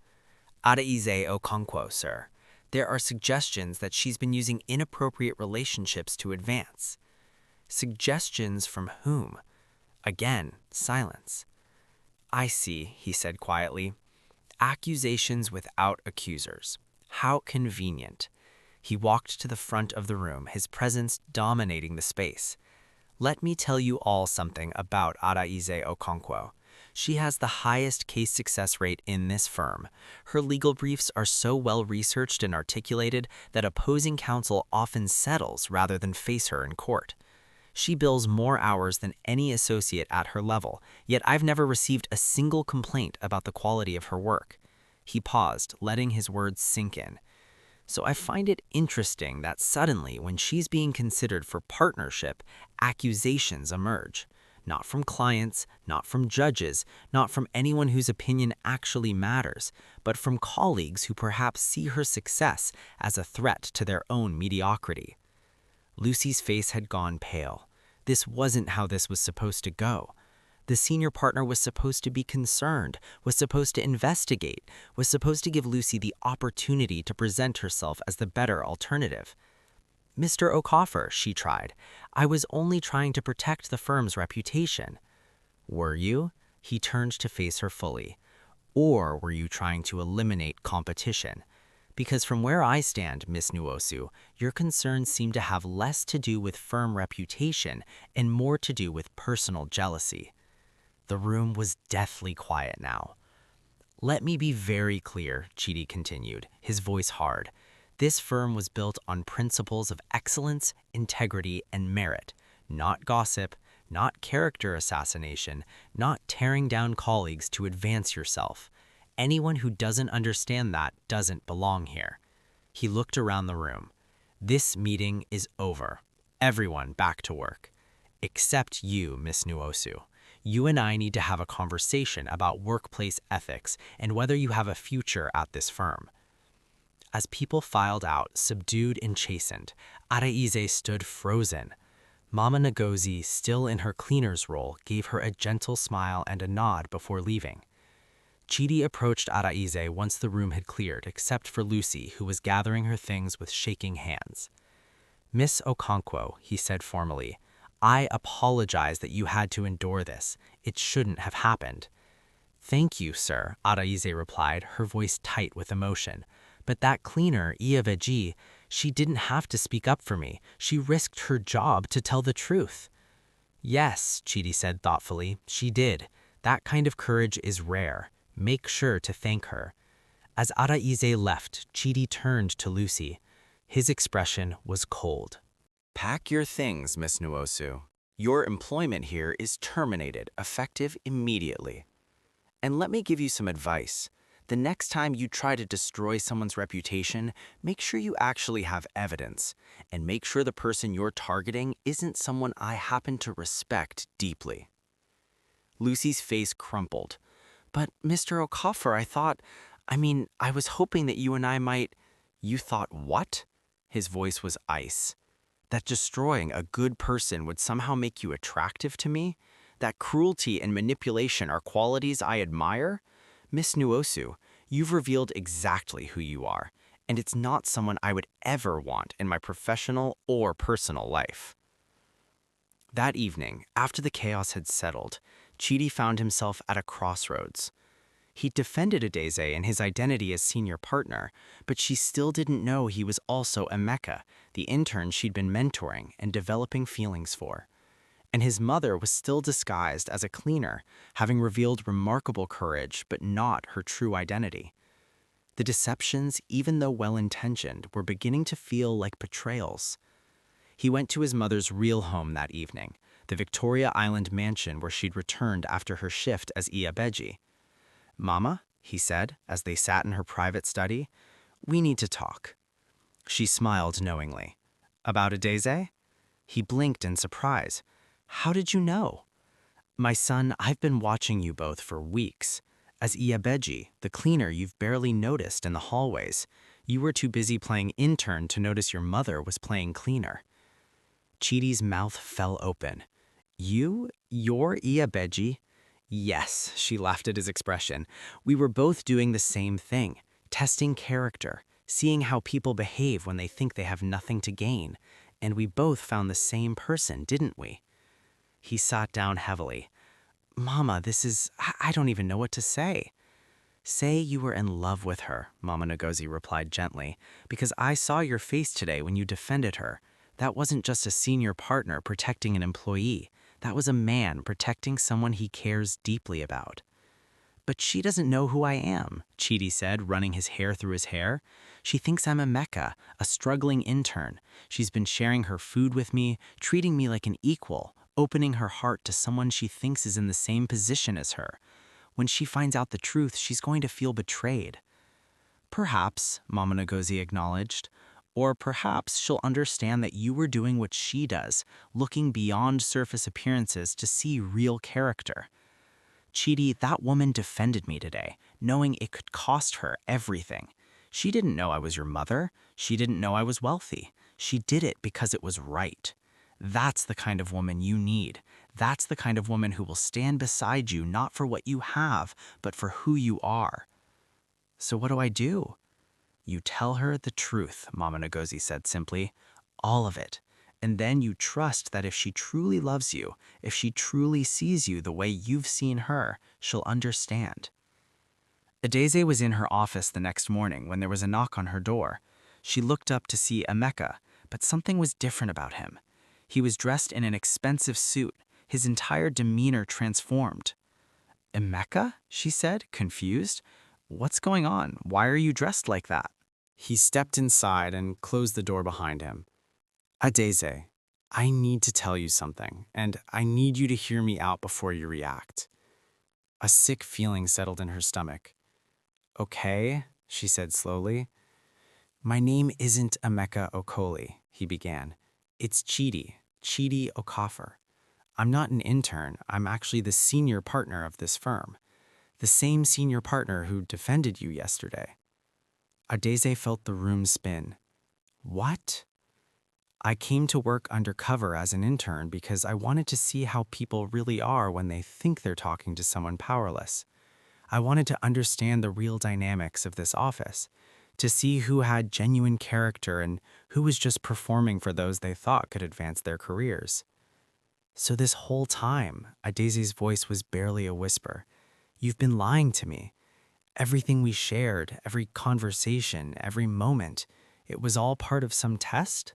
Adaize Okonkwo, sir. There are suggestions that she's been using inappropriate relationships to advance. Suggestions from whom? Again, silence. I see, he said quietly. Accusations without accusers. How convenient. He walked to the front of the room, his presence dominating the space. Let me tell you all something about Adaize Okonkwo. She has the highest case success rate in this firm. Her legal briefs are so well researched and articulated that opposing counsel often settles rather than face her in court. She bills more hours than any associate at her level, yet I've never received a single complaint about the quality of her work. He paused, letting his words sink in. So I find it interesting that suddenly, when she's being considered for partnership, accusations emerge. Not from clients, not from judges, not from anyone whose opinion actually matters, but from colleagues who perhaps see her success as a threat to their own mediocrity. Lucy's face had gone pale. This wasn't how this was supposed to go. The senior partner was supposed to be concerned, was supposed to investigate, was supposed to give Lucy the opportunity to present herself as the better alternative. Mr. Okafor, she tried. I was only trying to protect the firm's reputation. Were you? He turned to face her fully. Or were you trying to eliminate competition? Because from where I stand, Miss Nuosu, your concerns seem to have less to do with firm reputation and more to do with personal jealousy. The room was deathly quiet now. Let me be very clear, Chidi continued, his voice hard. This firm was built on principles of excellence, integrity, and merit, not gossip, not character assassination, not tearing down colleagues to advance yourself. Anyone who doesn't understand that doesn't belong here. He looked around the room. This meeting is over. Everyone back to work. Except you, Miss Nuosu. You and I need to have a conversation about workplace ethics and whether you have a future at this firm. As people filed out, subdued and chastened, Adaize stood frozen. Mama Ngozi, still in her cleaner's role, gave her a gentle smile and a nod before leaving. Chidi approached Adaize once the room had cleared, except for Lucy, who was gathering her things with shaking hands. Miss Okonkwo, he said formally, I apologize that you had to endure this. It shouldn't have happened. Thank you, sir, Adaize replied, her voice tight with emotion. But that cleaner, Iaveji, she didn't have to speak up for me. She risked her job to tell the truth. Yes, Chidi said thoughtfully, she did. That kind of courage is rare. Make sure to thank her. As Adaize left, Chidi turned to Lucy. His expression was cold. Pack your things, Miss Nuosu. Your employment here is terminated, effective immediately. And let me give you some advice. The next time you try to destroy someone's reputation, make sure you actually have evidence, and make sure the person you're targeting isn't someone I happen to respect deeply. Lucy's face crumpled. But Mr. Okafor, I was hoping that you and I might— You thought what? His voice was ice. That destroying a good person would somehow make you attractive to me? That cruelty and manipulation are qualities I admire? Miss Nuosu, you've revealed exactly who you are, and it's not someone I would ever want in my professional or personal life. That evening, after the chaos had settled, Chidi found himself at a crossroads. He defended Adaize and his identity as senior partner, but she still didn't know he was also Amaka, the intern she'd been mentoring and developing feelings for. And his mother was still disguised as a cleaner, having revealed remarkable courage but not her true identity. The deceptions, even though well-intentioned, were beginning to feel like betrayals. He went to his mother's real home that evening, the Victoria Island mansion where she'd returned after her shift as Iabeji. "Mama," he said, as they sat in her private study, "we need to talk." She smiled knowingly. "About Adaize?" He blinked in surprise. "How did you know?" "My son, I've been watching you both for weeks. As Iabeji, the cleaner you've barely noticed in the hallways. You were too busy playing intern to notice your mother was playing cleaner." Chidi's mouth fell open. You're Iabeji?" "Yes," she laughed at his expression. "We were both doing the same thing, testing character, seeing how people behave when they think they have nothing to gain. And we both found the same person, didn't we?" He sat down heavily. "Mama, I don't even know what to say." "Say you were in love with her," Mama Ngozi replied gently, "because I saw your face today when you defended her. That wasn't just a senior partner protecting an employee. That was a man protecting someone he cares deeply about." "But she doesn't know who I am," Chidi said, running his hair through his hair. "She thinks I'm a Mecca, a struggling intern. She's been sharing her food with me, treating me like an equal, opening her heart to someone she thinks is in the same position as her. When she finds out the truth, she's going to feel betrayed." "Perhaps," Mama Ngozi acknowledged. "Or perhaps she'll understand that you were doing what she does, looking beyond surface appearances to see real character." "Chidi, that woman defended me today, knowing it could cost her everything. She didn't know I was your mother. She didn't know I was wealthy. She did it because it was right. That's the kind of woman you need. That's the kind of woman who will stand beside you not for what you have, but for who you are." "So what do I do?" "You tell her the truth," Mama Ngozi said simply. "All of it. And then you trust that if she truly loves you, if she truly sees you the way you've seen her, she'll understand." Adaize was in her office the next morning when there was a knock on her door. She looked up to see Amaka, but something was different about him. He was dressed in an expensive suit, his entire demeanor transformed. "Amaka?" she said, confused. "What's going on? Why are you dressed like that?" He stepped inside and closed the door behind him. "Adaize, I need to tell you something, and I need you to hear me out before you react." A sick feeling settled in her stomach. "Okay," she said slowly. "My name isn't Amaka Okoli," he began. "It's Chidi Okafor. I'm not an intern, I'm actually the senior partner of this firm. The same senior partner who defended you yesterday." Adaize felt the room spin. "What?" "I came to work undercover as an intern because I wanted to see how people really are when they think they're talking to someone powerless. I wanted to understand the real dynamics of this office, to see who had genuine character and who was just performing for those they thought could advance their careers." "So this whole time," Adaize's voice was barely a whisper, You've been lying to me. Everything we shared, every conversation, every moment, it was all part of some test?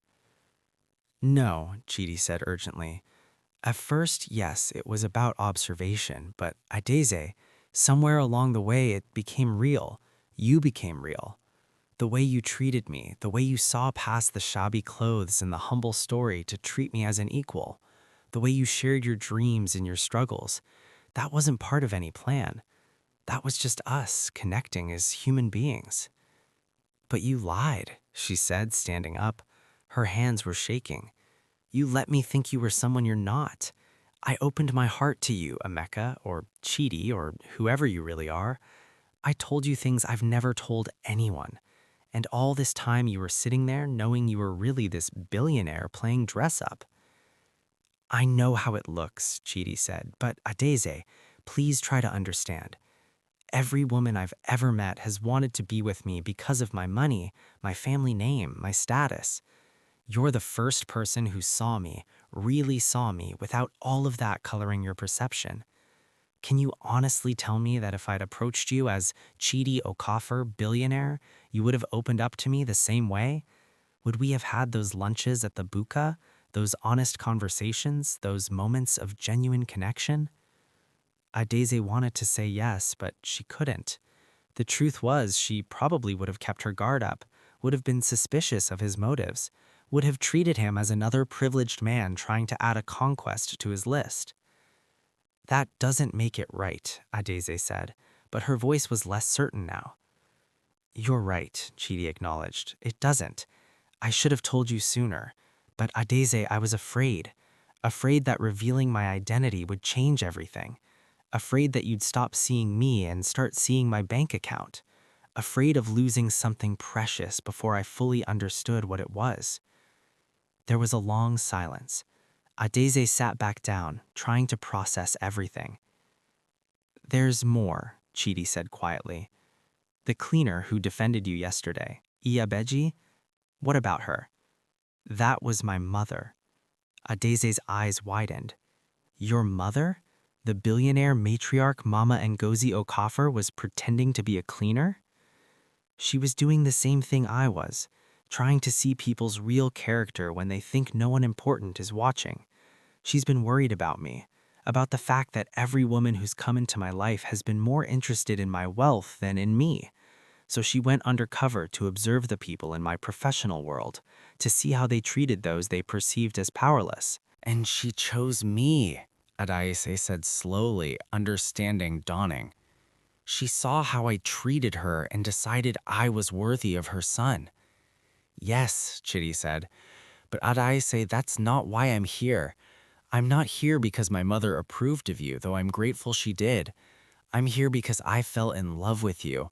No, Chidi said urgently. At first, yes, it was about observation, but Adeze, somewhere along the way it became real. You became real. The way you treated me, the way you saw past the shabby clothes and the humble story to treat me as an equal, the way you shared your dreams and your struggles, that wasn't part of any plan. That was just us connecting as human beings. But you lied, she said, standing up. Her hands were shaking. You let me think you were someone you're not. I opened my heart to you, Amaka, or Chidi, or whoever you really are. I told you things I've never told anyone. And all this time you were sitting there knowing you were really this billionaire playing dress-up. I know how it looks, Chidi said, but Adeze, please try to understand. Every woman I've ever met has wanted to be with me because of my money, my family name, my status. You're the first person who saw me, really saw me, without all of that coloring your perception. Can you honestly tell me that if I'd approached you as Chidi Okafor, billionaire, you would have opened up to me the same way? Would we have had those lunches at the buka, those honest conversations, those moments of genuine connection? Adeze wanted to say yes, but she couldn't. The truth was, she probably would have kept her guard up, would have been suspicious of his motives, would have treated him as another privileged man trying to add a conquest to his list. That doesn't make it right, Adeze said, but her voice was less certain now. You're right, Chidi acknowledged. It doesn't. I should have told you sooner. But Adeze, I was afraid. Afraid that revealing my identity would change everything. Afraid that you'd stop seeing me and start seeing my bank account. Afraid of losing something precious before I fully understood what it was. There was a long silence. Adeze sat back down, trying to process everything. There's more, Chidi said quietly. The cleaner who defended you yesterday, Iyabeji, what about her? That was my mother. Adeze's eyes widened. Your mother? The billionaire matriarch Mama Ngozi Okafor was pretending to be a cleaner? She was doing the same thing I was, trying to see people's real character when they think no one important is watching. She's been worried about me, about the fact that every woman who's come into my life has been more interested in my wealth than in me. So she went undercover to observe the people in my professional world, to see how they treated those they perceived as powerless. And she chose me, Adeze said slowly, understanding dawning. She saw how I treated her and decided I was worthy of her son. Yes, Chidi said, but Adeze, that's not why I'm here. I'm not here because my mother approved of you, though I'm grateful she did. I'm here because I fell in love with you.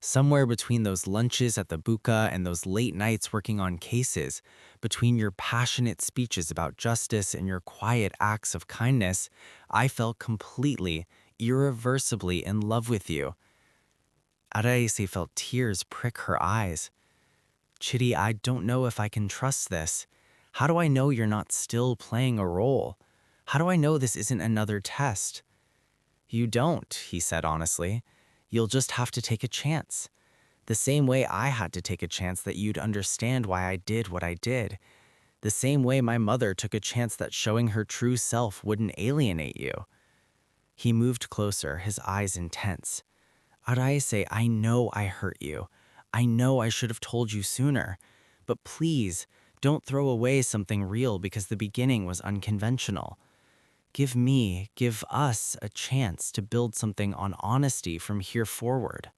Somewhere between those lunches at the buka and those late nights working on cases, between your passionate speeches about justice and your quiet acts of kindness, I fell completely, irreversibly in love with you. Adeze felt tears prick her eyes. Chidi, I don't know if I can trust this. How do I know you're not still playing a role? How do I know this isn't another test? You don't, he said honestly. You'll just have to take a chance. The same way I had to take a chance that you'd understand why I did what I did. The same way my mother took a chance that showing her true self wouldn't alienate you. He moved closer, his eyes intense. Adeze, I know I hurt you. I know I should have told you sooner. But please, don't throw away something real because the beginning was unconventional. Give us a chance to build something on honesty from here forward.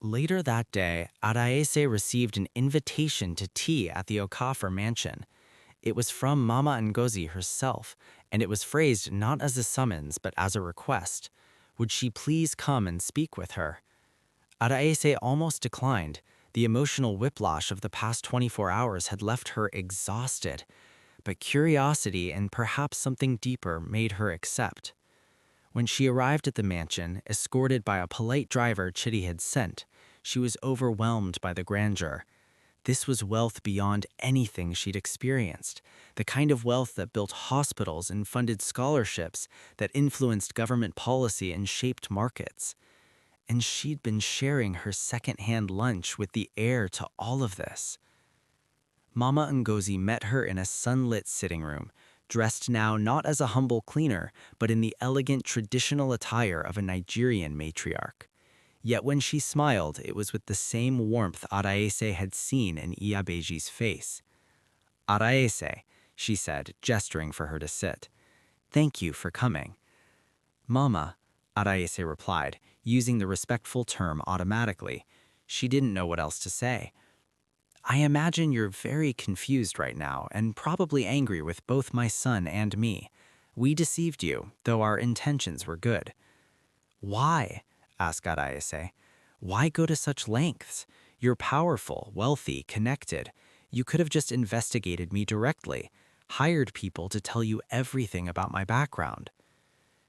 Later that day, Adeze received an invitation to tea at the Okafor mansion. It was from Mama Ngozi herself, and it was phrased not as a summons but as a request. Would she please come and speak with her? Adeze almost declined. The emotional whiplash of the past 24 hours had left her exhausted. But curiosity and perhaps something deeper made her accept. When she arrived at the mansion, escorted by a polite driver Chidi had sent, she was overwhelmed by the grandeur. This was wealth beyond anything she'd experienced, the kind of wealth that built hospitals and funded scholarships, that influenced government policy and shaped markets. And she'd been sharing her second-hand lunch with the heir to all of this. Mama Ngozi met her in a sunlit sitting room, dressed now not as a humble cleaner, but in the elegant traditional attire of a Nigerian matriarch. Yet when she smiled, it was with the same warmth Araese had seen in Iyabeji's face. "Araese," she said, gesturing for her to sit. "Thank you for coming." "Mama," Araese replied, using the respectful term automatically. She didn't know what else to say. "I imagine you're very confused right now and probably angry with both my son and me. We deceived you, though our intentions were good." "Why?" asked Araese. "Why go to such lengths? You're powerful, wealthy, connected. You could have just investigated me directly, hired people to tell you everything about my background."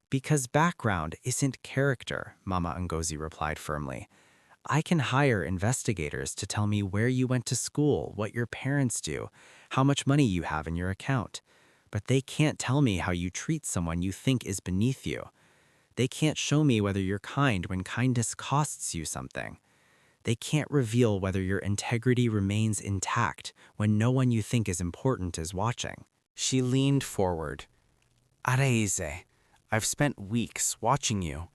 "Because background isn't character," Mama Ngozi replied firmly. "I can hire investigators to tell me where you went to school, what your parents do, how much money you have in your account. But they can't tell me how you treat someone you think is beneath you. They can't show me whether you're kind when kindness costs you something. They can't reveal whether your integrity remains intact when no one you think is important is watching." She leaned forward. "Araese, I've spent weeks watching you.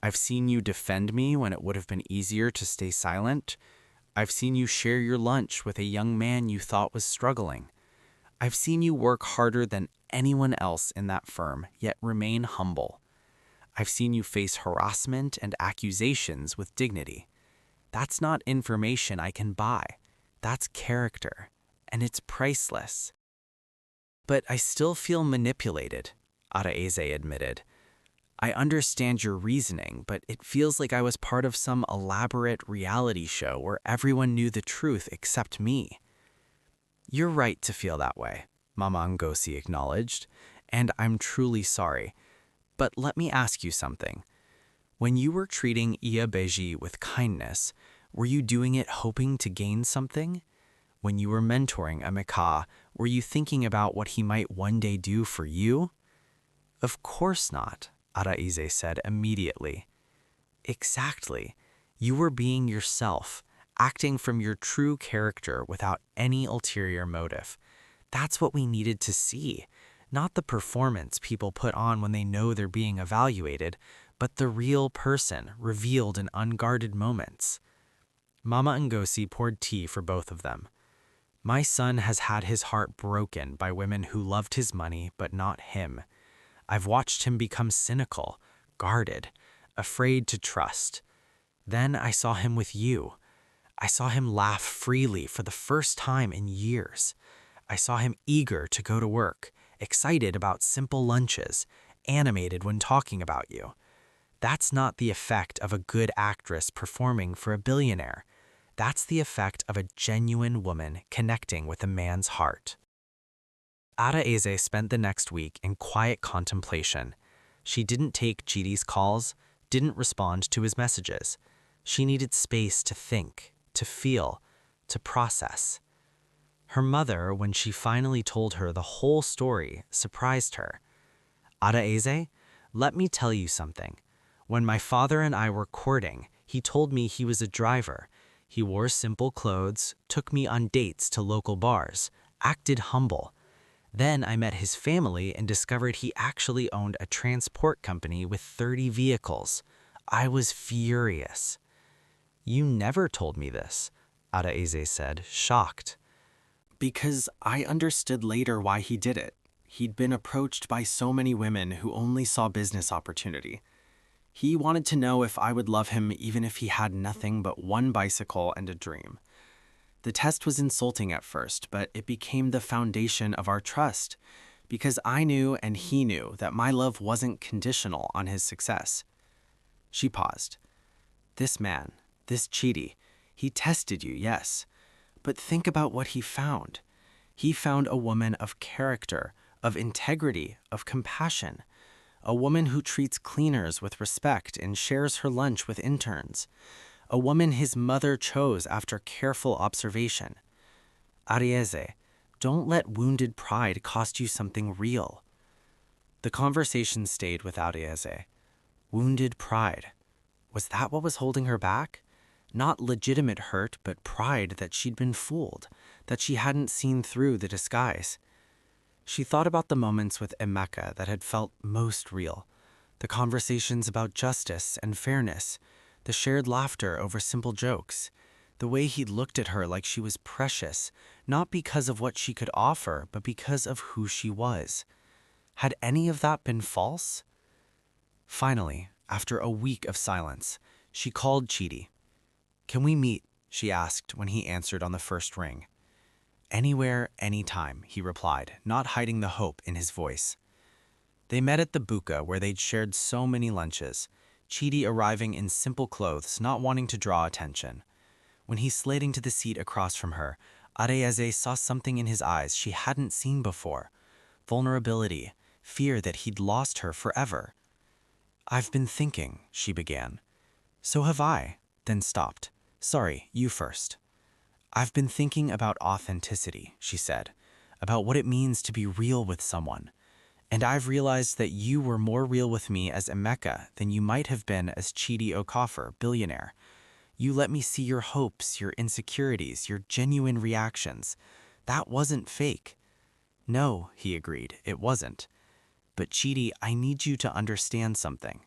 I've seen you defend me when it would have been easier to stay silent. I've seen you share your lunch with a young man you thought was struggling. I've seen you work harder than anyone else in that firm, yet remain humble. I've seen you face harassment and accusations with dignity. That's not information I can buy. That's character, and it's priceless." "But I still feel manipulated," Araese admitted. "I understand your reasoning, but it feels like I was part of some elaborate reality show where everyone knew the truth except me." "You're right to feel that way," Mama Ngozi acknowledged, "and I'm truly sorry. But let me ask you something. When you were treating Iyabeji with kindness, were you doing it hoping to gain something? When you were mentoring Amaka, were you thinking about what he might one day do for you?" "Of course not," Araese said immediately. "Exactly. You were being yourself, acting from your true character without any ulterior motive. That's what we needed to see, not the performance people put on when they know they're being evaluated, but the real person revealed in unguarded moments." Mama Ngozi poured tea for both of them. "My son has had his heart broken by women who loved his money but not him. I've watched him become cynical, guarded, afraid to trust. Then I saw him with you. I saw him laugh freely for the first time in years. I saw him eager to go to work, excited about simple lunches, animated when talking about you. That's not the effect of a good actress performing for a billionaire. That's the effect of a genuine woman connecting with a man's heart." Araese spent the next week in quiet contemplation. She didn't take Chidi's calls, didn't respond to his messages. She needed space to think, to feel, to process. Her mother, when she finally told her the whole story, surprised her. "Araese, let me tell you something. When my father and I were courting, he told me he was a driver. He wore simple clothes, took me on dates to local bars, acted humble. Then I met his family and discovered he actually owned a transport company with 30 vehicles. I was furious." "You never told me this," Araese said, shocked. "Because I understood later why he did it. He'd been approached by so many women who only saw business opportunity. He wanted to know if I would love him even if he had nothing but one bicycle and a dream. The test was insulting at first, but it became the foundation of our trust, because I knew and he knew that my love wasn't conditional on his success." She paused. "This man, this Chidi, he tested you, yes. But think about what he found. He found a woman of character, of integrity, of compassion. A woman who treats cleaners with respect and shares her lunch with interns. A woman his mother chose after careful observation. Arieze, don't let wounded pride cost you something real. The conversation stayed with Arieze. Wounded pride. Was that what was holding her back? Not legitimate hurt, but pride that she'd been fooled, that she hadn't seen through the disguise. She thought about the moments with Amaka that had felt most real, the conversations about justice and fairness, the shared laughter over simple jokes, the way he looked at her like she was precious, not because of what she could offer, but because of who she was. Had any of that been false? Finally, after a week of silence, she called Chidi. "Can we meet?" she asked when he answered on the first ring. "Anywhere, anytime," he replied, not hiding the hope in his voice. They met at the buka where they'd shared so many lunches, Chidi arriving in simple clothes, not wanting to draw attention. When he slid into the seat across from her, Arieze saw something in his eyes she hadn't seen before. Vulnerability, fear that he'd lost her forever. "I've been thinking," she began. "So have I," then stopped. "Sorry, you first." "I've been thinking about authenticity," she said, "about what it means to be real with someone. And I've realized that you were more real with me as Amaka than you might have been as Chidi Okafor, billionaire. You let me see your hopes, your insecurities, your genuine reactions. That wasn't fake." "No," he agreed, "it wasn't. But Chidi, I need you to understand something.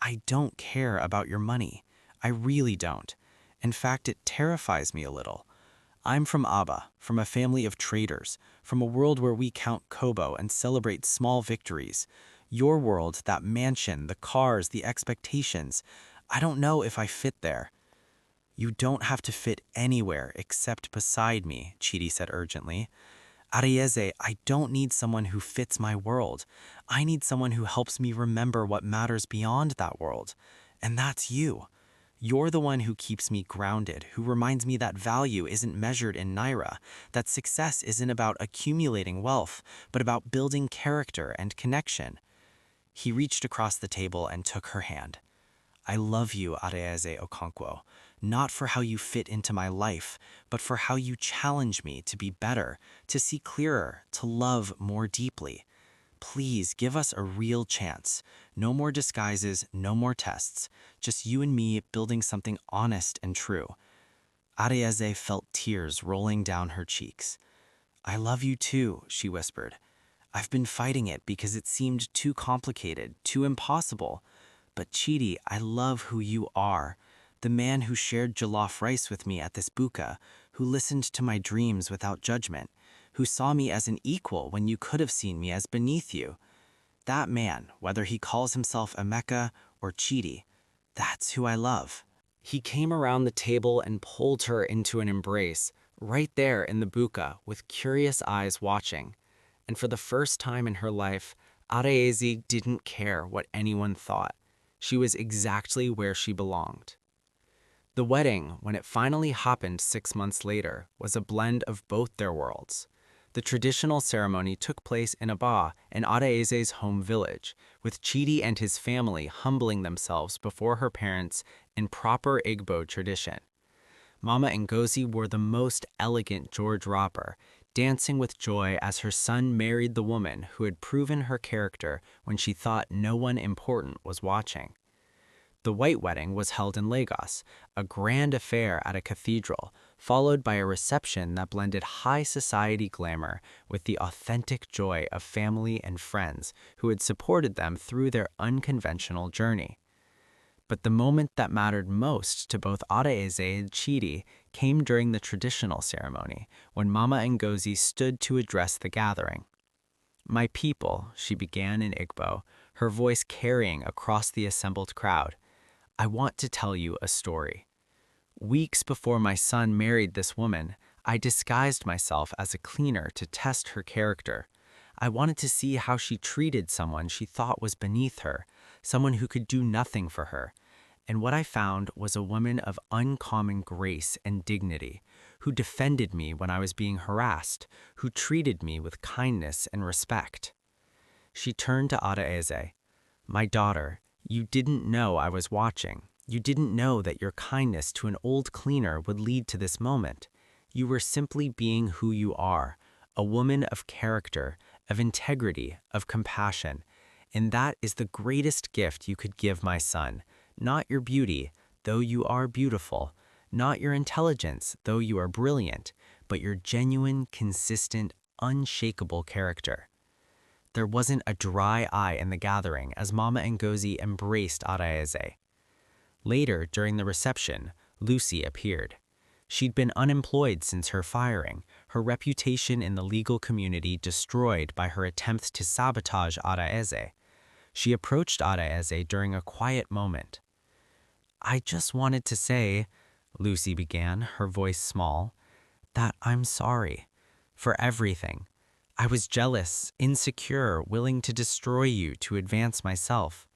I don't care about your money. I really don't. In fact, it terrifies me a little. I'm from Agba, from a family of traders, from a world where we count kobo and celebrate small victories. Your world, that mansion, the cars, the expectations, I don't know if I fit there." "You don't have to fit anywhere except beside me," Chidi said urgently. "Arieze, I don't need someone who fits my world. I need someone who helps me remember what matters beyond that world. And that's you. You're the one who keeps me grounded, who reminds me that value isn't measured in naira, that success isn't about accumulating wealth, but about building character and connection." He reached across the table and took her hand. "I love you, Arieze Okonkwo, not for how you fit into my life, but for how you challenge me to be better, to see clearer, to love more deeply. Please give us a real chance. No more disguises, no more tests. Just you and me building something honest and true." Arieze felt tears rolling down her cheeks. "I love you too," she whispered. "I've been fighting it because it seemed too complicated, too impossible. But Chidi, I love who you are. The man who shared jollof rice with me at this buka, who listened to my dreams without judgment, who saw me as an equal when you could have seen me as beneath you. That man, whether he calls himself Amaka or Chidi, that's who I love." He came around the table and pulled her into an embrace, right there in the buka, with curious eyes watching. And for the first time in her life, Arieze didn't care what anyone thought. She was exactly where she belonged. The wedding, when it finally happened 6 months later, was a blend of both their worlds. The traditional ceremony took place in Agba, in Ariyeze's home village, with Chidi and his family humbling themselves before her parents in proper Igbo tradition. Mama Ngozi wore the most elegant George wrapper, dancing with joy as her son married the woman who had proven her character when she thought no one important was watching. The white wedding was held in Lagos, a grand affair at a cathedral, followed by a reception that blended high society glamour with the authentic joy of family and friends who had supported them through their unconventional journey. But the moment that mattered most to both Arieze and Chidi came during the traditional ceremony, when Mama Ngozi stood to address the gathering. "My people," she began in Igbo, her voice carrying across the assembled crowd, "I want to tell you a story. Weeks before my son married this woman, I disguised myself as a cleaner to test her character. I wanted to see how she treated someone she thought was beneath her, someone who could do nothing for her. And what I found was a woman of uncommon grace and dignity, who defended me when I was being harassed, who treated me with kindness and respect." She turned to Arieze. "My daughter, you didn't know I was watching. You didn't know that your kindness to an old cleaner would lead to this moment. You were simply being who you are, a woman of character, of integrity, of compassion. And that is the greatest gift you could give my son. Not your beauty, though you are beautiful. Not your intelligence, though you are brilliant, but your genuine, consistent, unshakable character. There wasn't a dry eye in the gathering as Mama Ngozi embraced Adaeze. Later, during the reception, Lucy appeared. She'd been unemployed since her firing, her reputation in the legal community destroyed by her attempts to sabotage Adaeze. She approached Adaeze during a quiet moment. "I just wanted to say," Lucy began, her voice small, "that I'm sorry for everything. I was jealous, insecure, willing to destroy you to advance myself.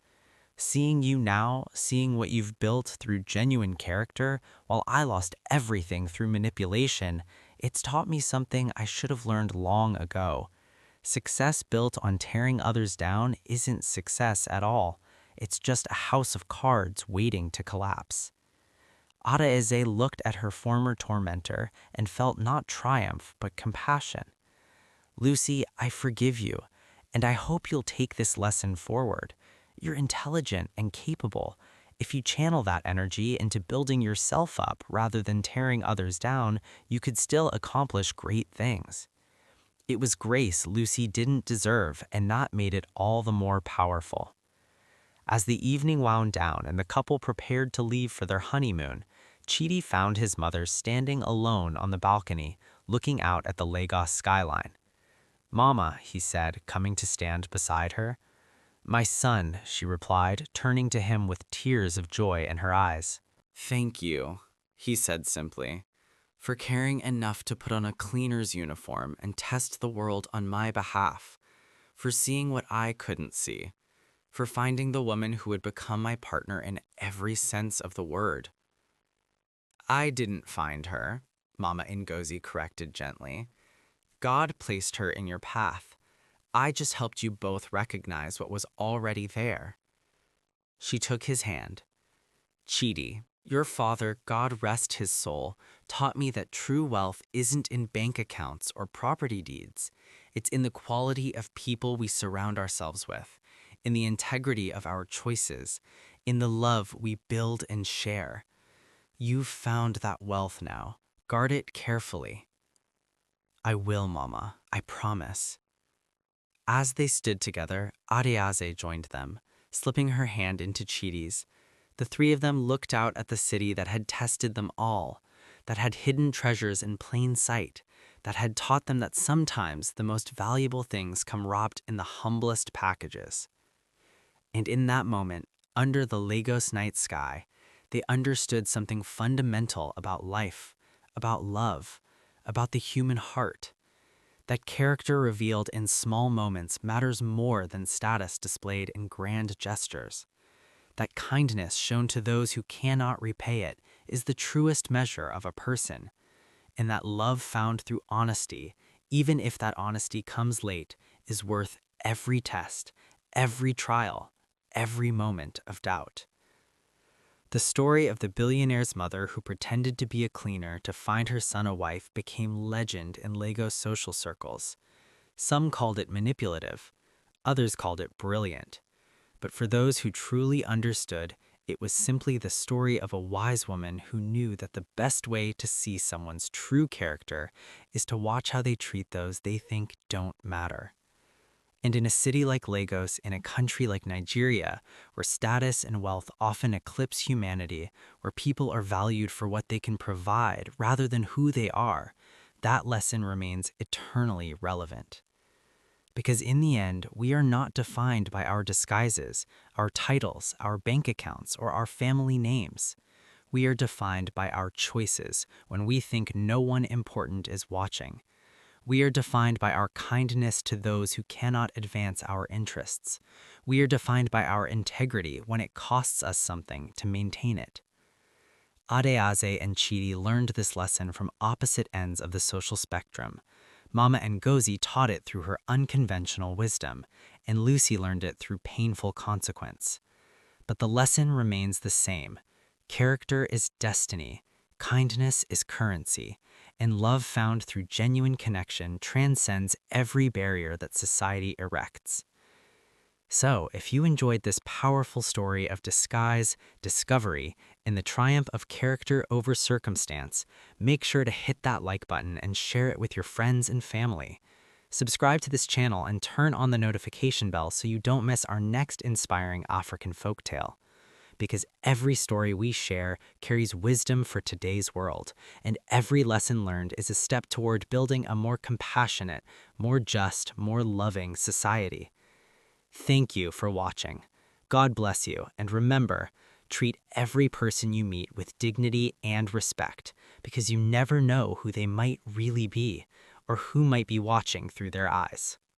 Seeing you now, seeing what you've built through genuine character, while I lost everything through manipulation, it's taught me something I should have learned long ago. Success built on tearing others down isn't success at all. It's just a house of cards waiting to collapse." Adaeze looked at her former tormentor and felt not triumph, but compassion. "Lucy, I forgive you, and I hope you'll take this lesson forward. You're intelligent and capable. If you channel that energy into building yourself up rather than tearing others down, you could still accomplish great things." It was grace Lucy didn't deserve, and that made it all the more powerful. As the evening wound down and the couple prepared to leave for their honeymoon, Chidi found his mother standing alone on the balcony, looking out at the Lagos skyline. "Mama," he said, coming to stand beside her. "My son," she replied, turning to him with tears of joy in her eyes. "Thank you," he said simply, "for caring enough to put on a cleaner's uniform and test the world on my behalf, for seeing what I couldn't see, for finding the woman who would become my partner in every sense of the word." "I didn't find her," Mama Ngozi corrected gently. "God placed her in your path. I just helped you both recognize what was already there." She took his hand. "Chidi, your father, God rest his soul, taught me that true wealth isn't in bank accounts or property deeds. It's in the quality of people we surround ourselves with, in the integrity of our choices, in the love we build and share. You've found that wealth now. Guard it carefully." "I will, Mama. I promise." As they stood together, Adaeze joined them, slipping her hand into Chidi's. The three of them looked out at the city that had tested them all, that had hidden treasures in plain sight, that had taught them that sometimes the most valuable things come wrapped in the humblest packages. And in that moment, under the Lagos night sky, they understood something fundamental about life, about love, about the human heart. That character revealed in small moments matters more than status displayed in grand gestures. That kindness shown to those who cannot repay it is the truest measure of a person. And that love found through honesty, even if that honesty comes late, is worth every test, every trial, every moment of doubt. The story of the billionaire's mother who pretended to be a cleaner to find her son a wife became legend in Lagos social circles. Some called it manipulative, others called it brilliant. But for those who truly understood, it was simply the story of a wise woman who knew that the best way to see someone's true character is to watch how they treat those they think don't matter. And in a city like Lagos, in a country like Nigeria, where status and wealth often eclipse humanity, where people are valued for what they can provide rather than who they are, that lesson remains eternally relevant. Because in the end, we are not defined by our disguises, our titles, our bank accounts, or our family names. We are defined by our choices when we think no one important is watching. We are defined by our kindness to those who cannot advance our interests. We are defined by our integrity when it costs us something to maintain it. Adaeze and Chidi learned this lesson from opposite ends of the social spectrum. Mama Ngozi taught it through her unconventional wisdom, and Lucy learned it through painful consequence. But the lesson remains the same. Character is destiny, kindness is currency, and love found through genuine connection transcends every barrier that society erects. So, if you enjoyed this powerful story of disguise, discovery, and the triumph of character over circumstance, make sure to hit that like button and share it with your friends and family. Subscribe to this channel and turn on the notification bell so you don't miss our next inspiring African folktale. Because every story we share carries wisdom for today's world, and every lesson learned is a step toward building a more compassionate, more just, more loving society. Thank you for watching. God bless you, and remember, treat every person you meet with dignity and respect, because you never know who they might really be, or who might be watching through their eyes.